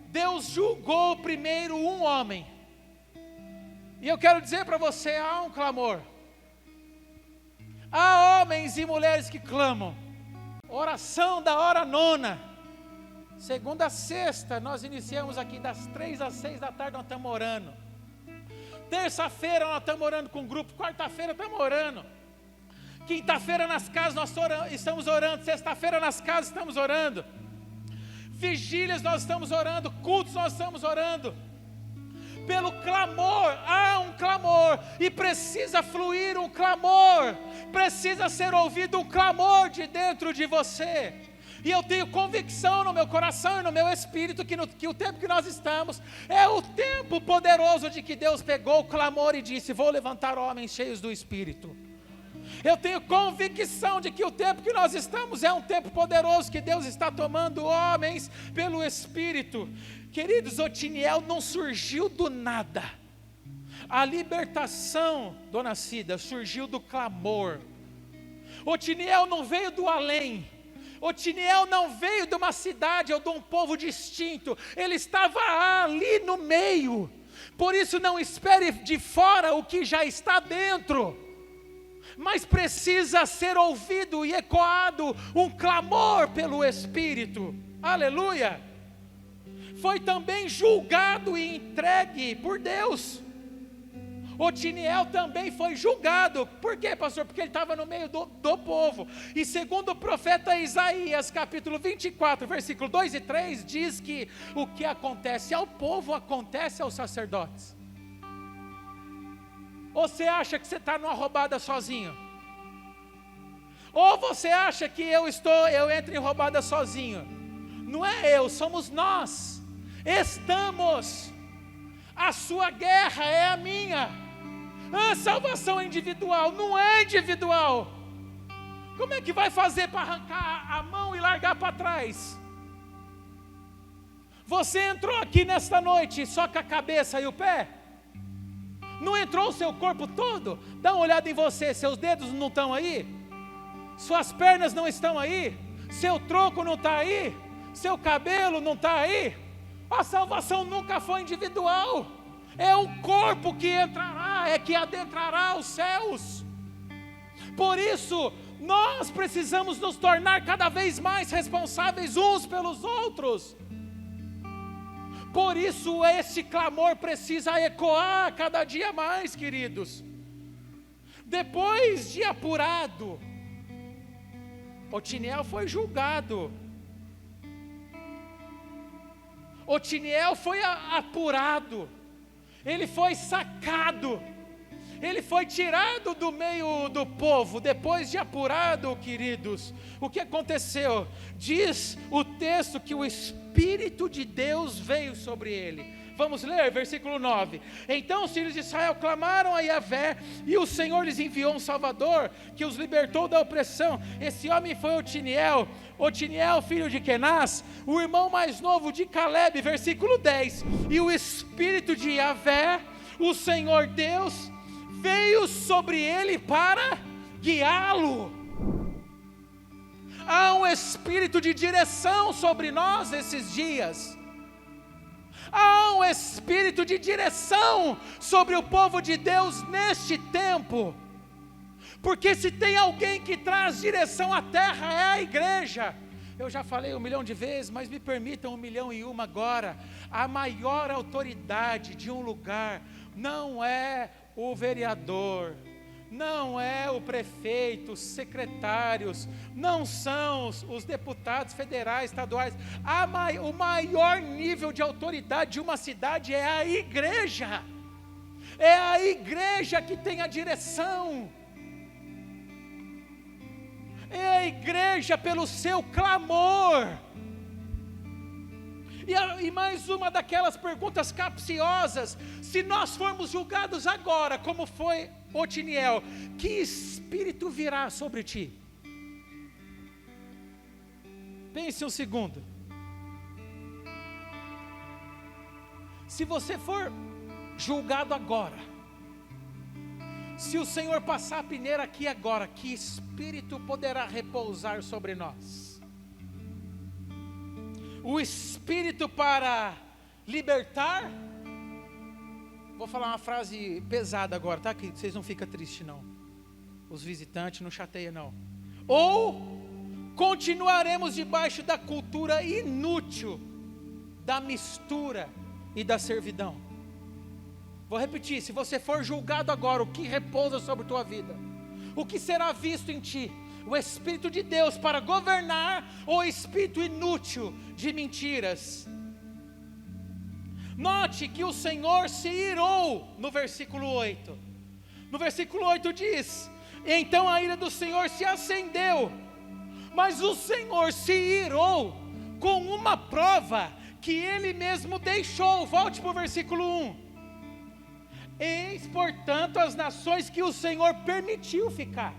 Deus julgou primeiro um homem. E eu quero dizer para você, há um clamor. Há homens e mulheres que clamam. Oração da hora nona. Segunda a sexta, nós iniciamos aqui das 3 às 6 da tarde, nós estamos orando. Terça-feira nós estamos orando com o grupo. Quarta-feira estamos orando. Quinta-feira nas casas nós estamos orando. Sexta-feira nas casas estamos orando. Vigílias nós estamos orando. Cultos nós estamos orando. Pelo clamor, há um clamor, e precisa fluir um clamor, precisa ser ouvido um clamor de dentro de você. E eu tenho convicção no meu coração e no meu espírito que o tempo que nós estamos é o tempo poderoso de que Deus pegou o clamor e disse: vou levantar homens cheios do Espírito. Eu tenho convicção de que o tempo que nós estamos é um tempo poderoso, que Deus está tomando homens pelo Espírito. Queridos, Otiniel não surgiu do nada. A libertação, dona Cida, surgiu do clamor. Otiniel não veio do além. Otiniel não veio de uma cidade ou de um povo distinto. Ele estava ali no meio. Por isso não espere de fora o que já está dentro. Mas precisa ser ouvido e ecoado um clamor pelo Espírito. Aleluia! Foi também julgado e entregue por Deus. Otiniel também foi julgado. Por quê, pastor? Porque ele estava no meio do povo. E segundo o profeta Isaías, capítulo 24, versículo 2 e 3, diz que o que acontece ao povo, acontece aos sacerdotes. Ou você acha que você está numa roubada sozinho? Ou você acha que eu entro em roubada sozinho? Não é eu, somos nós. Estamos. A sua guerra é a minha. A salvação é individual, não é individual. Como é que vai fazer para arrancar a mão e largar para trás? Você entrou aqui nesta noite só com a cabeça e o pé? Não entrou o seu corpo todo? Dá uma olhada em você, seus dedos não estão aí? Suas pernas não estão aí? Seu tronco não está aí? Seu cabelo não está aí? A salvação nunca foi individual. É o corpo que entrará, é que adentrará os céus. Por isso, nós precisamos nos tornar cada vez mais responsáveis uns pelos outros. Por isso, esse clamor precisa ecoar cada dia mais, queridos. Depois de apurado, Otiniel foi julgado. Otiniel foi apurado. Ele foi sacado. Ele foi tirado do meio do povo. Depois de apurado, queridos, o que aconteceu? Diz o texto que o Espírito de Deus veio sobre ele. Vamos ler, versículo 9. Então os filhos de Israel clamaram a Yahvé, e o Senhor lhes enviou um Salvador, que os libertou da opressão. Esse homem foi Otiniel, filho de Kenaz, o irmão mais novo de Caleb, versículo 10. E o Espírito de Yahvé, o Senhor Deus, veio sobre ele para guiá-lo. Há um espírito de direção sobre nós esses dias. Há um espírito de direção sobre o povo de Deus neste tempo. Porque se tem alguém que traz direção à terra, é a igreja. Eu já falei 1 milhão de vezes, mas me permitam 1.000.001 agora. A maior autoridade de um lugar não é o vereador, não é o prefeito, os secretários, não são os deputados federais, estaduais. O maior nível de autoridade de uma cidade é a igreja. É a igreja que tem a direção. É a igreja pelo seu clamor. E mais uma daquelas perguntas capciosas: se nós formos julgados agora, como foi Otiniel, que espírito virá sobre ti? Pense um segundo. Se você for julgado agora, se o Senhor passar a peneira aqui agora, que espírito poderá repousar sobre nós? O espírito para libertar? Vou falar uma frase pesada agora, tá? Que vocês não ficam tristes não. Os visitantes não chateiam não. Ou continuaremos debaixo da cultura inútil da mistura e da servidão. Vou repetir: se você for julgado agora, o que repousa sobre a tua vida? O que será visto em ti? O Espírito de Deus para governar ou o espírito inútil de mentiras? Note que o Senhor se irou no versículo 8. No versículo 8 diz: então a ira do Senhor se acendeu, mas o Senhor se irou com uma prova que Ele mesmo deixou. Volte para o versículo 1. Eis, portanto, as nações que o Senhor permitiu ficar.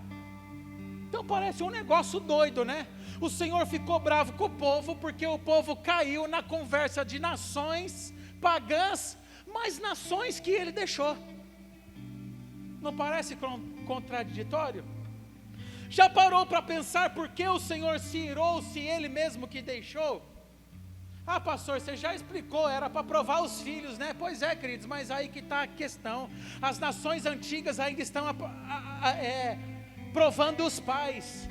Então parece um negócio doido, né? O Senhor ficou bravo com o povo, porque o povo caiu na conversa de nações pagãs, mas nações que Ele deixou. Não parece contraditório? Já parou para pensar por que o Senhor se irou, se Ele mesmo que deixou? Ah, pastor, você já explicou, era para provar os filhos, né? Pois é, queridos, mas aí que está a questão. As nações antigas ainda estão provando os pais.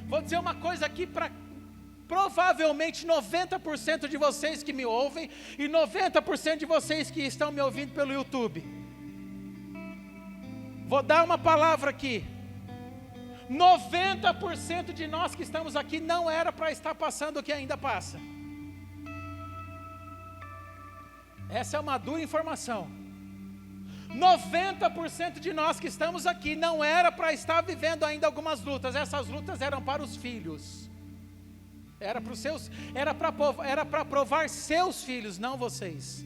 Vou dizer uma coisa aqui para provavelmente 90% de vocês que me ouvem e 90% de vocês que estão me ouvindo pelo YouTube. Vou dar uma palavra aqui. 90% de nós que estamos aqui não era para estar passando o que ainda passa. Essa é uma dura informação. 90% de nós que estamos aqui não era para estar vivendo ainda algumas lutas. Essas lutas eram para os filhos. Era para provar seus filhos, não vocês.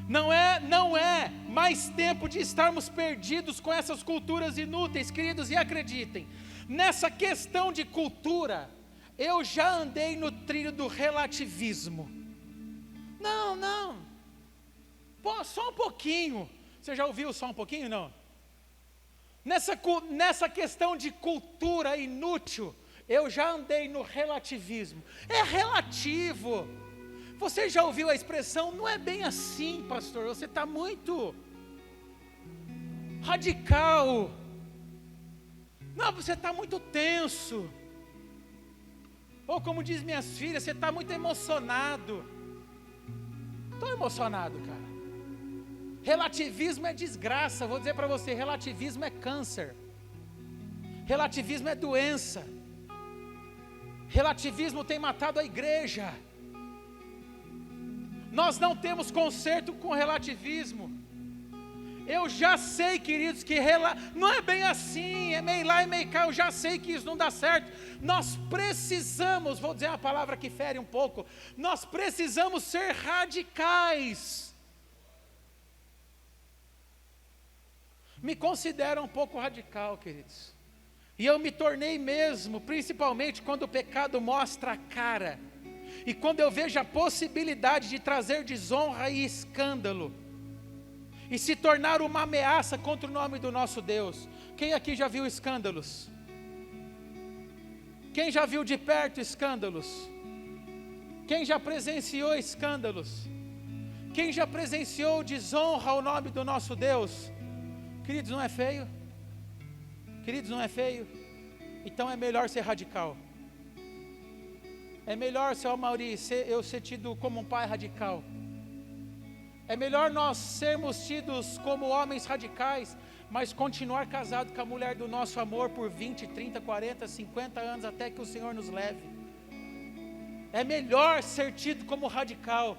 Não é mais tempo de estarmos perdidos com essas culturas inúteis, queridos, e acreditem, nessa questão de cultura, eu já andei no trilho do relativismo. Não, pô, só um pouquinho. Você já ouviu só um pouquinho? Não. Nessa questão de cultura inútil, eu já andei no relativismo. É relativo. Você já ouviu a expressão, não é bem assim, pastor, você está muito radical. Não, você está muito tenso. Ou como diz minhas filhas, você está muito emocionado. Estou emocionado, cara. Relativismo é desgraça. Vou dizer para você, relativismo é câncer. Relativismo é doença. Relativismo tem matado a igreja. Nós não temos conserto com relativismo. Eu já sei, queridos, que não é bem assim, é meio lá e meio cá, eu já sei que isso não dá certo. Nós precisamos, vou dizer uma palavra que fere um pouco, nós precisamos ser radicais. Me considero um pouco radical, queridos. E eu me tornei mesmo, principalmente quando o pecado mostra a cara. E quando eu vejo a possibilidade de trazer desonra e escândalo. E se tornar uma ameaça contra o nome do nosso Deus. Quem aqui já viu escândalos? Quem já viu de perto escândalos? Quem já presenciou escândalos? Quem já presenciou desonra ao nome do nosso Deus? Queridos, não é feio? Queridos, não é feio? Então é melhor ser radical. É melhor, seu Mauri, eu ser tido como um pai radical. É melhor nós sermos tidos como homens radicais, mas continuar casado com a mulher do nosso amor por 20, 30, 40, 50 anos até que o Senhor nos leve. É melhor ser tido como radical.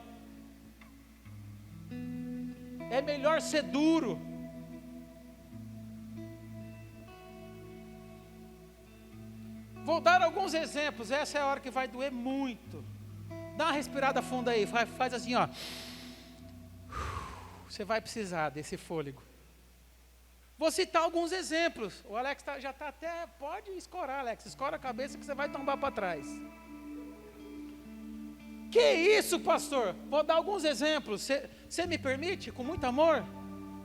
É melhor ser duro. Vou dar alguns exemplos, essa é a hora que vai doer muito. Dá uma respirada funda aí, faz assim, ó. Você vai precisar desse fôlego. Vou citar alguns exemplos. O Alex já está até, pode escorar, Alex, escora a cabeça que você vai tombar para trás. Que isso, pastor? Vou dar alguns exemplos. Você me permite? Com muito amor?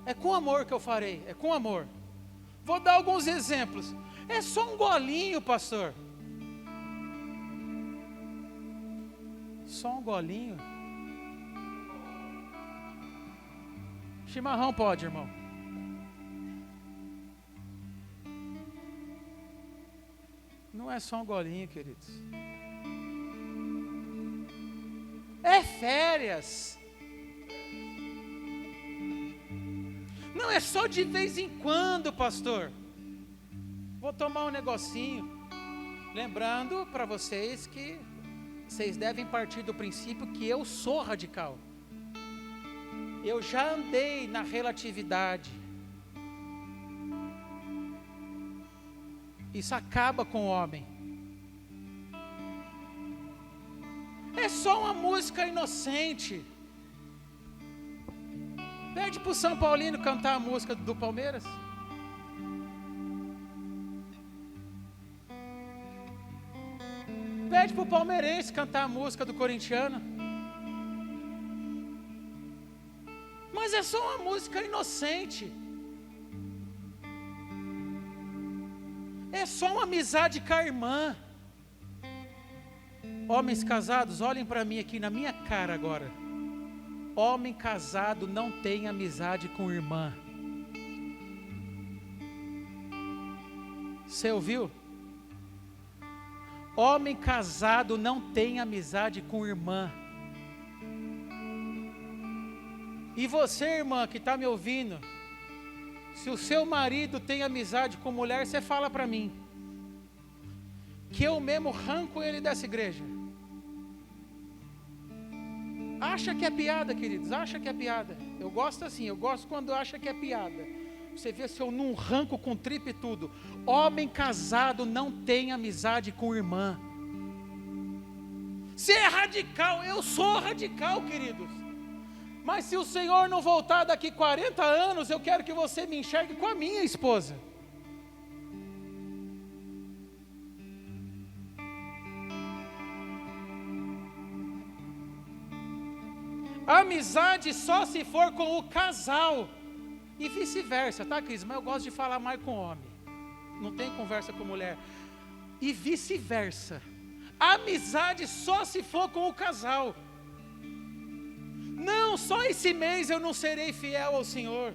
É com amor que eu farei, é com amor. Vou dar alguns exemplos. É só um golinho, pastor. Só um golinho. Chimarrão pode, irmão. Não é só um golinho, queridos. É férias. Não é só de vez em quando, pastor. Vou tomar um negocinho. Lembrando para vocês que vocês devem partir do princípio que eu sou radical. Eu já andei na relatividade. Isso acaba com o homem. É só uma música inocente. Pede para o São Paulino cantar a música do Palmeiras. Pede para o palmeirense cantar a música do corintiano. Mas é só uma música inocente. É só uma amizade com a irmã. Homens casados, olhem para mim aqui na minha cara agora. Homem casado não tem amizade com irmã. Você ouviu? Homem casado não tem amizade com irmã. E você, irmã, que está me ouvindo, se o seu marido tem amizade com mulher, você fala para mim, que eu mesmo arranco ele dessa igreja. Acha que é piada, queridos, acha que é piada. Eu gosto assim, eu gosto quando acha que é piada. Você vê se eu não arranco com tripa e tudo. Homem casado não tem amizade com irmã. Você é radical, eu sou radical, queridos. Mas se o Senhor não voltar daqui 40 anos, eu quero que você me enxergue com a minha esposa. Amizade só se for com o casal. E vice-versa, tá, Cris? Mas eu gosto de falar mais com homem. Não tem conversa com mulher. E vice-versa. Amizade só se for com o casal. Não, só esse mês eu não serei fiel ao Senhor.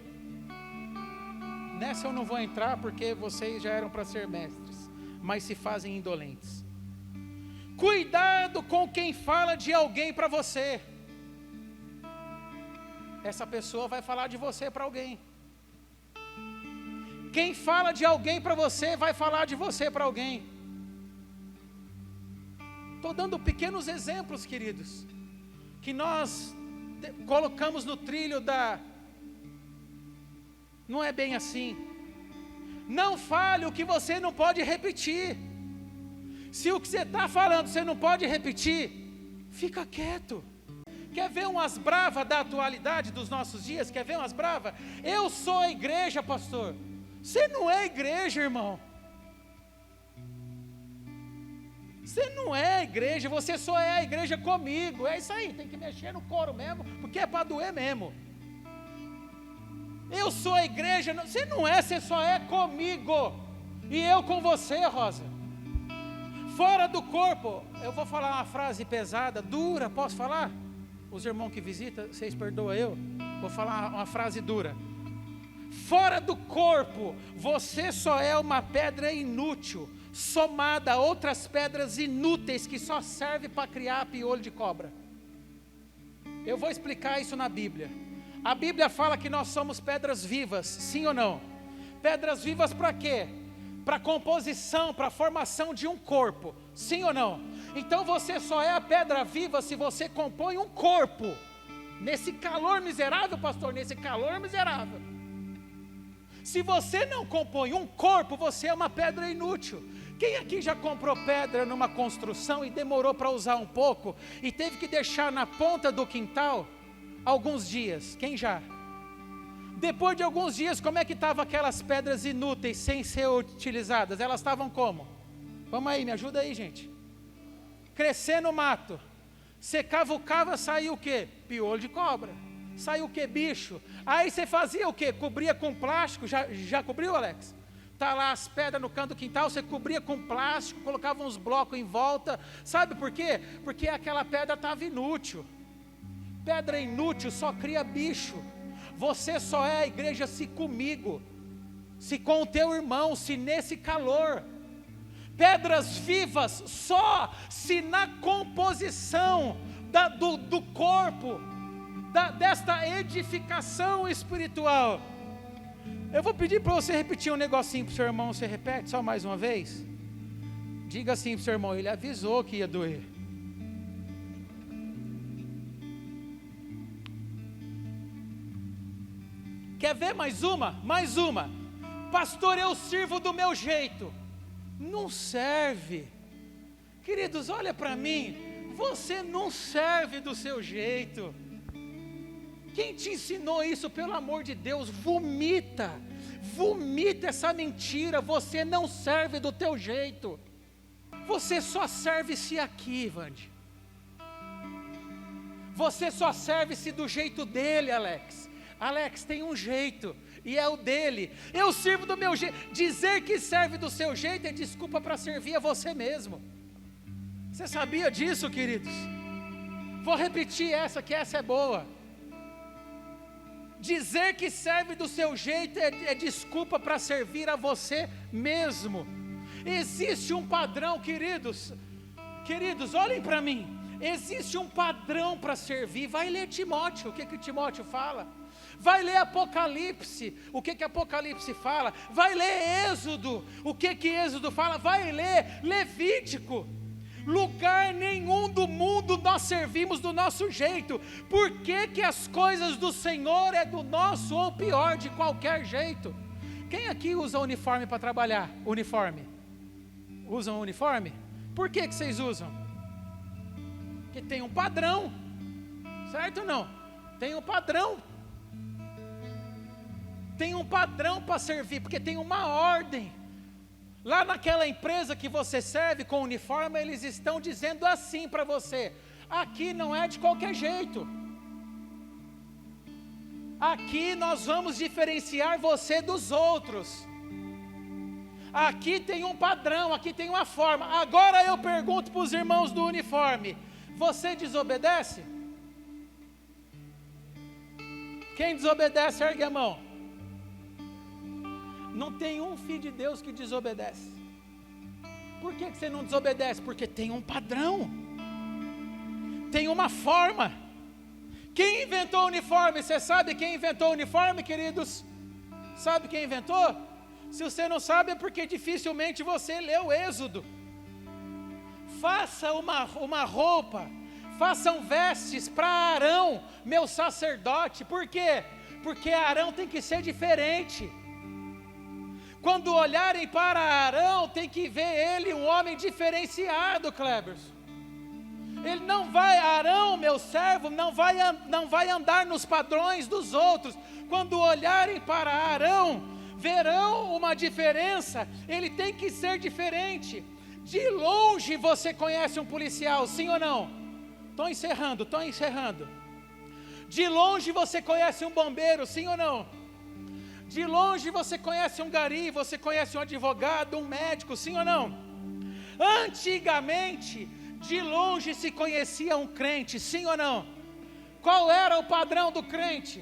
Nessa eu não vou entrar porque vocês já eram para ser mestres, mas se fazem indolentes. Cuidado com quem fala de alguém para você. essa pessoa vai falar de você para alguém. Quem fala de alguém para você, vai falar de você para alguém. Estou dando pequenos exemplos, queridos, que nós colocamos no trilho da... Não é bem assim. Não fale o que você não pode repetir. Se o que você está falando você não pode repetir, fica quieto. Quer ver umas bravas da atualidade dos nossos dias? Quer ver umas bravas? Eu sou a igreja, pastor. Você não é igreja, irmão. Você não é a igreja, você só é a igreja comigo. É isso aí, tem que mexer no couro mesmo, porque é para doer mesmo. Eu sou a igreja, você não é, você só é comigo. E eu com você, Rosa. Fora do corpo, eu vou falar uma frase pesada, dura, posso falar? Os irmãos que visitam, vocês perdoam eu? Vou falar uma frase dura. Fora do corpo, você só é uma pedra inútil, somada a outras pedras inúteis que só servem para criar piolho de cobra. Eu vou explicar isso na Bíblia. A Bíblia fala que nós somos pedras vivas, sim ou não? Pedras vivas para quê? Para composição, para formação de um corpo, sim ou não? Então você só é a pedra viva se você compõe um corpo. Nesse calor miserável, pastor, nesse calor miserável. Se você não compõe um corpo, você é uma pedra inútil. Quem aqui já comprou pedra numa construção e demorou para usar um pouco e teve que deixar na ponta do quintal alguns dias? Quem já? Depois de alguns dias, como é que estavam aquelas pedras inúteis sem ser utilizadas? Elas estavam como? Vamos aí, me ajuda aí, gente. Crescendo no mato. Você cavucava, saiu o quê? Piolho de cobra. Saiu o quê? Bicho. Aí você fazia o quê? Cobria com plástico. Já cobriu, Alex? Tá lá as pedras no canto do quintal, você cobria com plástico, colocava uns blocos em volta. Sabe por quê? Porque aquela pedra estava inútil. Pedra inútil só cria bicho. Você só é a igreja se comigo, se com o teu irmão, se nesse calor. Pedras vivas só se na composição do corpo, desta edificação espiritual. Eu vou pedir para você repetir um negocinho para o seu irmão, você repete só mais uma vez? Diga assim para o seu irmão, ele avisou que ia doer. Quer ver mais uma? Mais uma. Pastor, eu sirvo do meu jeito. Não serve. Queridos, olha para mim. Você não serve do seu jeito. Quem te ensinou isso, pelo amor de Deus, vomita. Vomita essa mentira. Você não serve do teu jeito. Você só serve-se aqui, Vande. Você só serve-se do jeito dele, Alex. Alex tem um jeito, e é o dele. Eu sirvo do meu jeito. Dizer que serve do seu jeito é desculpa para servir a você mesmo. Você sabia disso, queridos? Vou repetir essa, que essa é boa. Dizer que serve do seu jeito é desculpa para servir a você mesmo. Existe um padrão, queridos. Queridos, olhem para mim. Existe um padrão para servir. Vai ler Timóteo, o que Timóteo fala? Vai ler Apocalipse, o que Apocalipse fala? Vai ler Êxodo, o que Êxodo fala? Vai ler Levítico. Lugar nenhum do mundo nós servimos do nosso jeito. Por que as coisas do Senhor é do nosso, ou pior, de qualquer jeito? Quem aqui usa uniforme para trabalhar? Uniforme? Usam uniforme? Por que vocês usam? Porque tem um padrão, certo ou não? Tem um padrão. Tem um padrão para servir, porque tem uma ordem. Lá naquela empresa que você serve com uniforme, eles estão dizendo assim para você: aqui não é de qualquer jeito. Aqui nós vamos diferenciar você dos outros. Aqui tem um padrão, aqui tem uma forma. Agora eu pergunto para os irmãos do uniforme: você desobedece? Quem desobedece, ergue a mão. Não tem um filho de Deus que desobedece. Por que você não desobedece? Porque tem um padrão, tem uma forma. Quem inventou o uniforme? Você sabe quem inventou o uniforme, queridos? Sabe quem inventou? Se você não sabe, é porque dificilmente você leu o Êxodo. Faça uma roupa, façam vestes para Arão, meu sacerdote. Por quê? Porque Arão tem que ser diferente. Quando olharem para Arão, tem que ver ele um homem diferenciado, Cleberson. Ele não vai, Arão, meu servo, não vai andar nos padrões dos outros. Quando olharem para Arão, verão uma diferença. Ele tem que ser diferente. De longe você conhece um policial, sim ou não? Estou encerrando. De longe você conhece um bombeiro, sim ou não? De longe você conhece um gari, você conhece um advogado, um médico, sim ou não? Antigamente, de longe se conhecia um crente, sim ou não? Qual era o padrão do crente?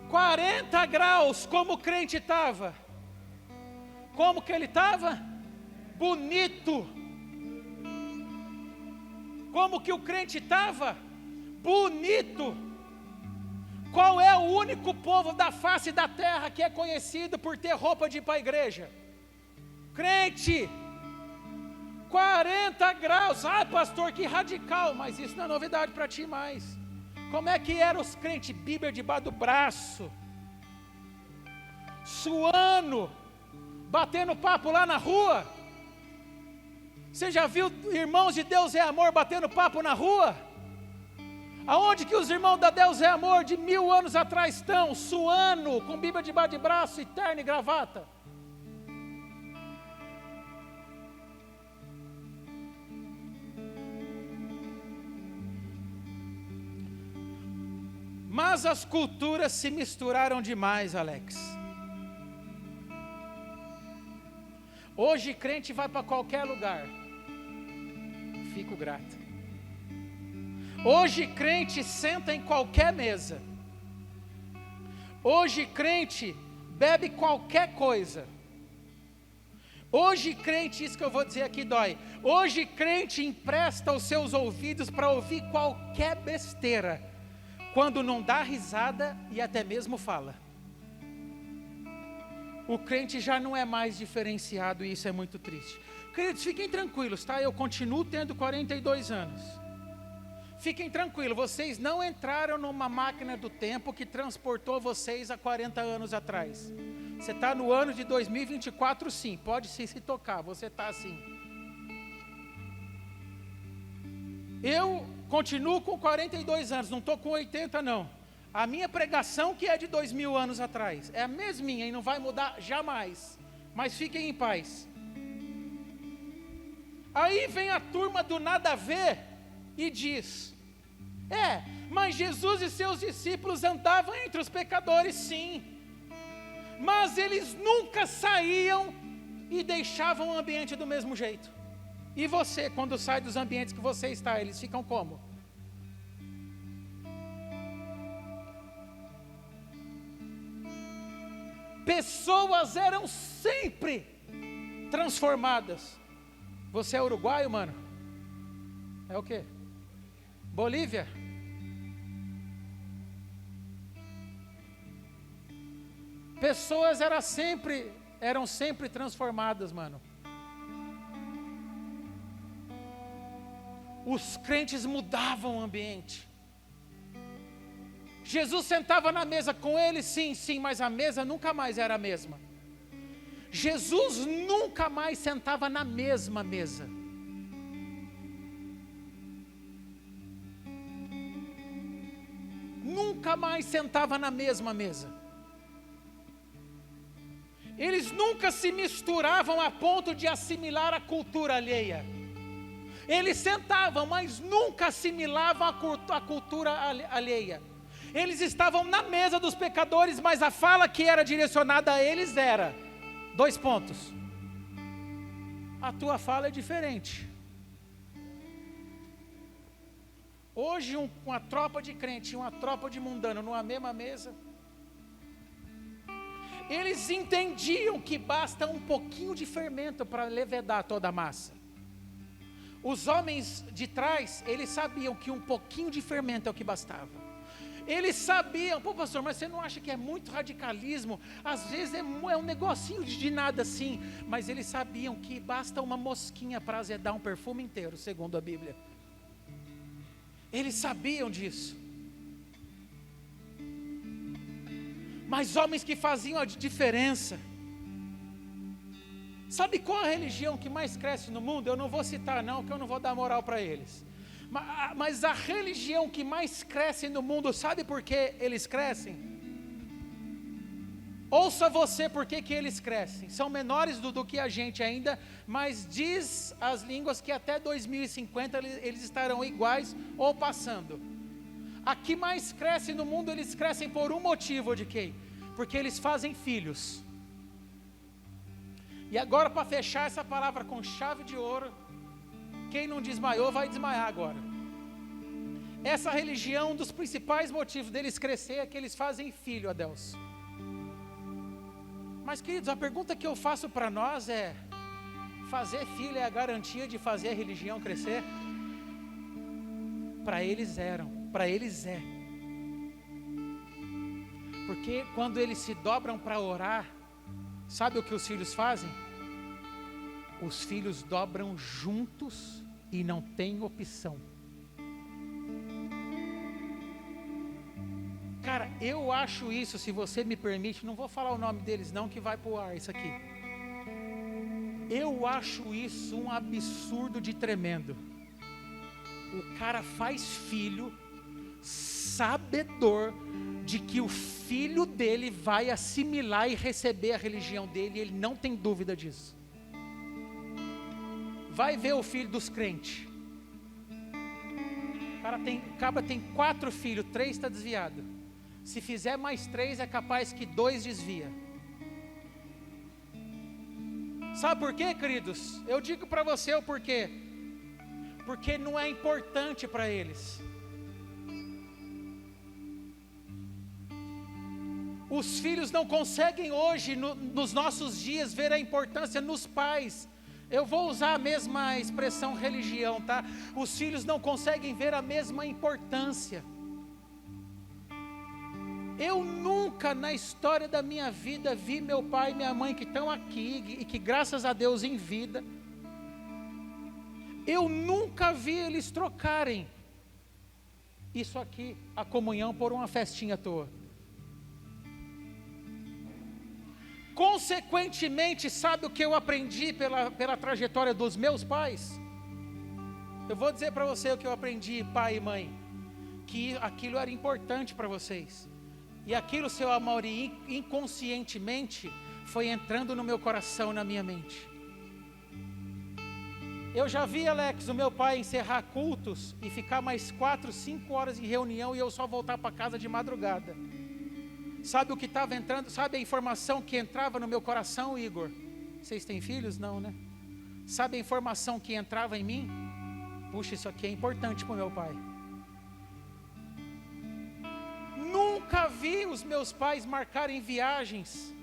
40 graus, como o crente estava. Como que ele estava? Bonito. Como que o crente estava? Bonito. Qual é o único povo da face da terra que é conhecido por ter roupa de ir para a igreja? Crente. 40 graus, pastor, que radical, mas isso não é novidade para ti mais. Como é que eram os crentes? Bíblia debaixo do braço, suando, batendo papo lá na rua. Você já viu irmãos de Deus é Amor batendo papo na rua? Aonde que os irmãos da Deus é Amor de 1000 anos atrás estão? Suando, com Bíblia debaixo de braço, e terno e gravata. Mas as culturas se misturaram demais, Alex. Hoje crente vai para qualquer lugar. Fico grato. Hoje crente senta em qualquer mesa. Hoje crente bebe qualquer coisa. Hoje crente, isso que eu vou dizer aqui dói. Hoje crente empresta os seus ouvidos para ouvir qualquer besteira, quando não dá risada e até mesmo fala. O crente já não é mais diferenciado e isso é muito triste. Queridos, fiquem tranquilos, tá? Eu continuo tendo 42 anos. Fiquem tranquilos, vocês não entraram numa máquina do tempo que transportou vocês há 40 anos atrás. Você está no ano de 2024 sim, pode se tocar, você está assim. Eu continuo com 42 anos, não estou com 80 não. A minha pregação que é de 2000 anos atrás, é a mesminha e não vai mudar jamais. Mas fiquem em paz. Aí vem a turma do nada a ver e diz, mas Jesus e seus discípulos andavam entre os pecadores sim. Mas eles nunca saíam e deixavam o ambiente do mesmo jeito. E você, quando sai dos ambientes que você está, eles ficam como? Pessoas eram sempre transformadas. Você é uruguaio, mano? É o quê? Bolívia? Pessoas eram sempre transformadas, mano. Os crentes mudavam o ambiente. Jesus sentava na mesa com eles, sim, mas a mesa nunca mais era a mesma. Jesus nunca mais sentava na mesma mesa. Nunca mais sentava na mesma mesa. Eles nunca se misturavam a ponto de assimilar a cultura alheia. Eles sentavam, mas nunca assimilavam a cultura alheia. Eles estavam na mesa dos pecadores, mas a fala que era direcionada a eles era, 2 pontos. A tua fala é diferente. Hoje uma tropa de crente e uma tropa de mundano numa mesma mesa, eles entendiam que basta um pouquinho de fermento para levedar toda a massa. Os homens de trás, eles sabiam que um pouquinho de fermento é o que bastava. Eles sabiam, pô pastor, mas você não acha que é muito radicalismo? Às vezes é um negocinho de nada assim, mas eles sabiam que basta uma mosquinha para azedar um perfume inteiro, segundo a Bíblia. Eles sabiam disso. Mas homens que faziam a diferença. Sabe qual a religião que mais cresce no mundo? Eu não vou citar não, que eu não vou dar moral para eles. Mas a religião que mais cresce no mundo, sabe por que eles crescem? Ouça você por que eles crescem. São menores do que a gente ainda, mas diz as línguas que até 2050 eles estarão iguais ou passando. A que mais cresce no mundo, eles crescem por um motivo, de quê? Porque eles fazem filhos. E agora, para fechar essa palavra com chave de ouro, quem não desmaiou vai desmaiar agora. Essa religião, um dos principais motivos deles crescer é que eles fazem filho, Adelso. Mas queridos, a pergunta que eu faço para nós é: fazer filho é a garantia de fazer a religião crescer? Para eles é. Porque quando eles se dobram para orar, sabe o que os filhos fazem? Os filhos dobram juntos e não tem opção. Cara, eu acho isso, se você me permite, não vou falar o nome deles não, que vai pro ar isso aqui. Eu acho isso um absurdo de tremendo. O cara faz filho, sabedor de que o filho dele vai assimilar e receber a religião dele, e ele não tem dúvida disso. Vai ver o filho dos crentes. O cara tem 4 filhos, 3 está desviado. Se fizer mais 3, é capaz que 2 desvia. Sabe por quê, queridos? Eu digo para você o porquê. Porque não é importante para eles. Os filhos não conseguem hoje, nos nossos dias, ver a importância nos pais. Eu vou usar a mesma expressão religião, tá? Os filhos não conseguem ver a mesma importância. Eu nunca na história da minha vida vi meu pai e minha mãe que estão aqui, e que graças a Deus em vida, eu nunca vi eles trocarem isso aqui, a comunhão, por uma festinha à toa. Consequentemente, sabe o que eu aprendi pela trajetória dos meus pais? Eu vou dizer para você o que eu aprendi, pai e mãe, que aquilo era importante para vocês. E aquilo, seu Amaury, inconscientemente, foi entrando no meu coração, na minha mente. Eu já vi, Alex, o meu pai encerrar cultos e ficar mais 4, 5 horas em reunião e eu só voltar para casa de madrugada. Sabe o que estava entrando? Sabe a informação que entrava no meu coração, Igor? Vocês têm filhos? Não, né? Sabe a informação que entrava em mim? Puxa, isso aqui é importante para o meu pai. Nunca vi os meus pais marcarem viagens,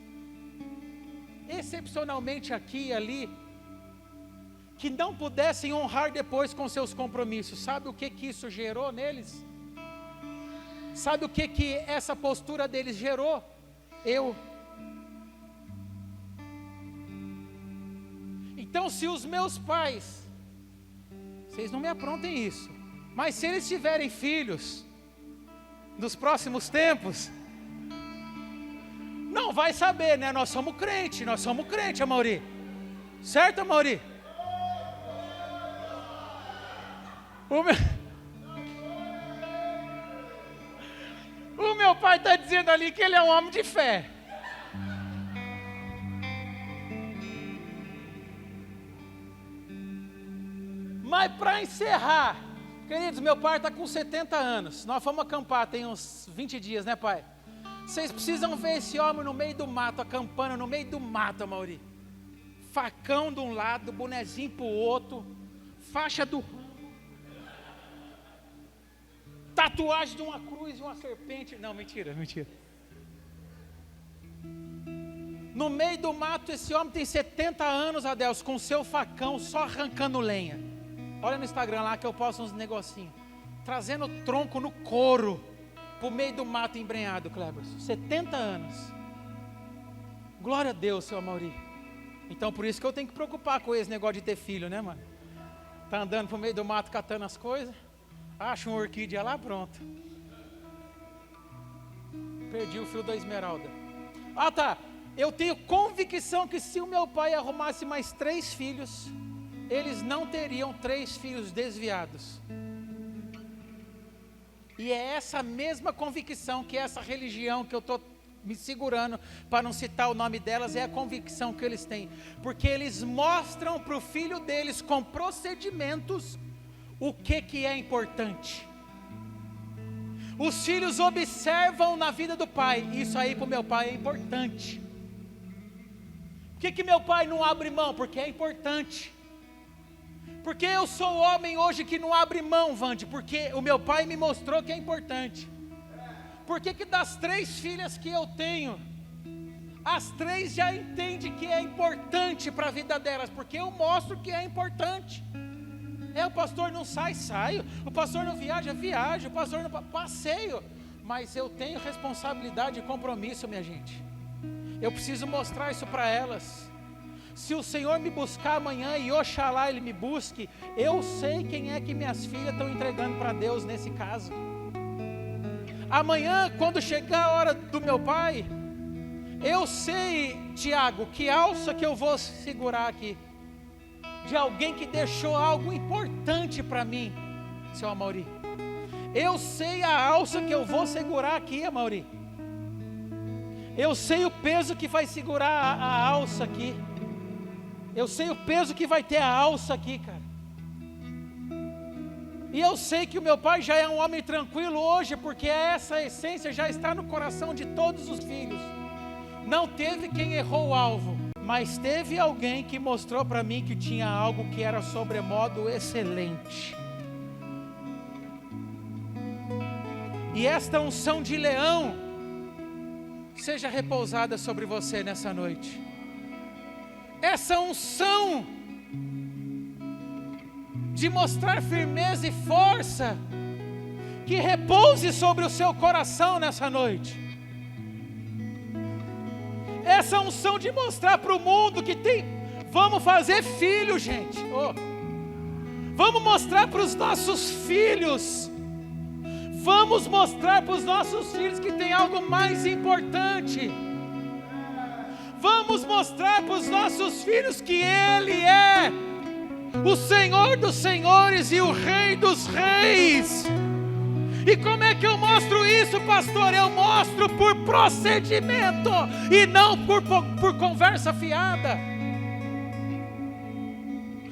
excepcionalmente aqui e ali, que não pudessem honrar depois com seus compromissos. Sabe o que isso gerou neles? Sabe o que essa postura deles gerou? Então, se os meus pais, vocês não me aprontem isso, mas se eles tiverem filhos nos próximos tempos, não vai saber, né? Nós somos crente, Amaury. Certo, Amaury? O meu pai está dizendo ali que ele é um homem de fé. Mas para encerrar, queridos, meu pai está com 70 anos. Nós fomos acampar, tem uns 20 dias, né, pai? Vocês precisam ver esse homem no meio do mato, acampando no meio do mato, Amaury. Facão de um lado, bonezinho para o outro, faixa do... tatuagem de uma cruz e uma serpente. Não, mentira. No meio do mato, esse homem tem 70 anos, Adelso, com seu facão, só arrancando lenha. Olha no Instagram lá que eu posto uns negocinhos. Trazendo tronco no couro, pro meio do mato embrenhado, Cleberson. 70 anos. Glória a Deus, seu Amauri. Então por isso que eu tenho que preocupar com esse negócio de ter filho, né, mano? Tá andando pro meio do mato catando as coisas. Acha uma orquídea lá, pronto. Perdi o fio da esmeralda. Ah, tá. Eu tenho convicção que se o meu pai arrumasse mais 3 filhos, eles não teriam 3 filhos desviados. E é essa mesma convicção que essa religião que eu estou me segurando para não citar o nome delas, é a convicção que eles têm. Porque eles mostram para o filho deles com procedimentos o que é importante. Os filhos observam na vida do pai, isso aí para o meu pai é importante. Por que meu pai não abre mão? Porque é importante. Porque eu sou homem hoje que não abre mão, Vande, porque o meu pai me mostrou que é importante. Por que das 3 filhas que eu tenho, as 3 já entendem que é importante para a vida delas? Porque eu mostro que é importante. O pastor não sai, saio. O pastor não viaja, viajo. O pastor não passeio. Mas eu tenho responsabilidade e compromisso, minha gente. Eu preciso mostrar isso para elas. Se o Senhor me buscar amanhã e oxalá Ele me busque, eu sei quem é que minhas filhas estão entregando para Deus nesse caso. Amanhã, quando chegar a hora do meu pai, eu sei, Tiago, que alça que eu vou segurar aqui, de alguém que deixou algo importante para mim, seu Amauri. Eu sei a alça que eu vou segurar aqui, Amauri. Eu sei o peso que vai segurar a alça aqui. Eu sei o peso que vai ter a alça aqui, cara. E eu sei que o meu pai já é um homem tranquilo hoje, porque essa essência já está no coração de todos os filhos. Não teve quem errou o alvo, mas teve alguém que mostrou para mim que tinha algo que era sobremodo excelente. E esta unção de leão seja repousada sobre você nessa noite. Essa unção de mostrar firmeza e força, que repouse sobre o seu coração nessa noite. Essa unção de mostrar para o mundo que tem, vamos fazer filho, gente. Vamos mostrar para os nossos filhos. Vamos mostrar para os nossos filhos que tem algo mais importante. Vamos mostrar para os nossos filhos que Ele é o Senhor dos senhores e o Rei dos reis. E como é que eu mostro isso, pastor? Eu mostro por procedimento e não por conversa fiada.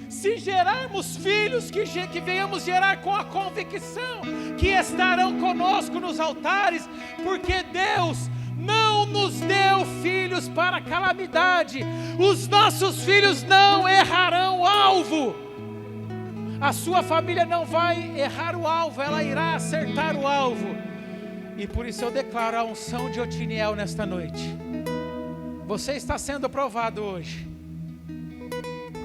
Se gerarmos filhos, que venhamos gerar com a convicção que estarão conosco nos altares, porque Deus não nos deu filhos para calamidade. Os nossos filhos não errarão o alvo. A sua família não vai errar o alvo, ela irá acertar o alvo. E por isso eu declaro a unção de Otiniel nesta noite. Você está sendo provado hoje.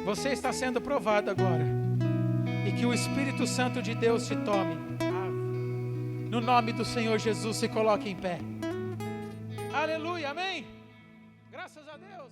Você está sendo provado agora. E que o Espírito Santo de Deus te tome. No nome do Senhor Jesus, se coloque em pé. Aleluia, amém. Graças a Deus.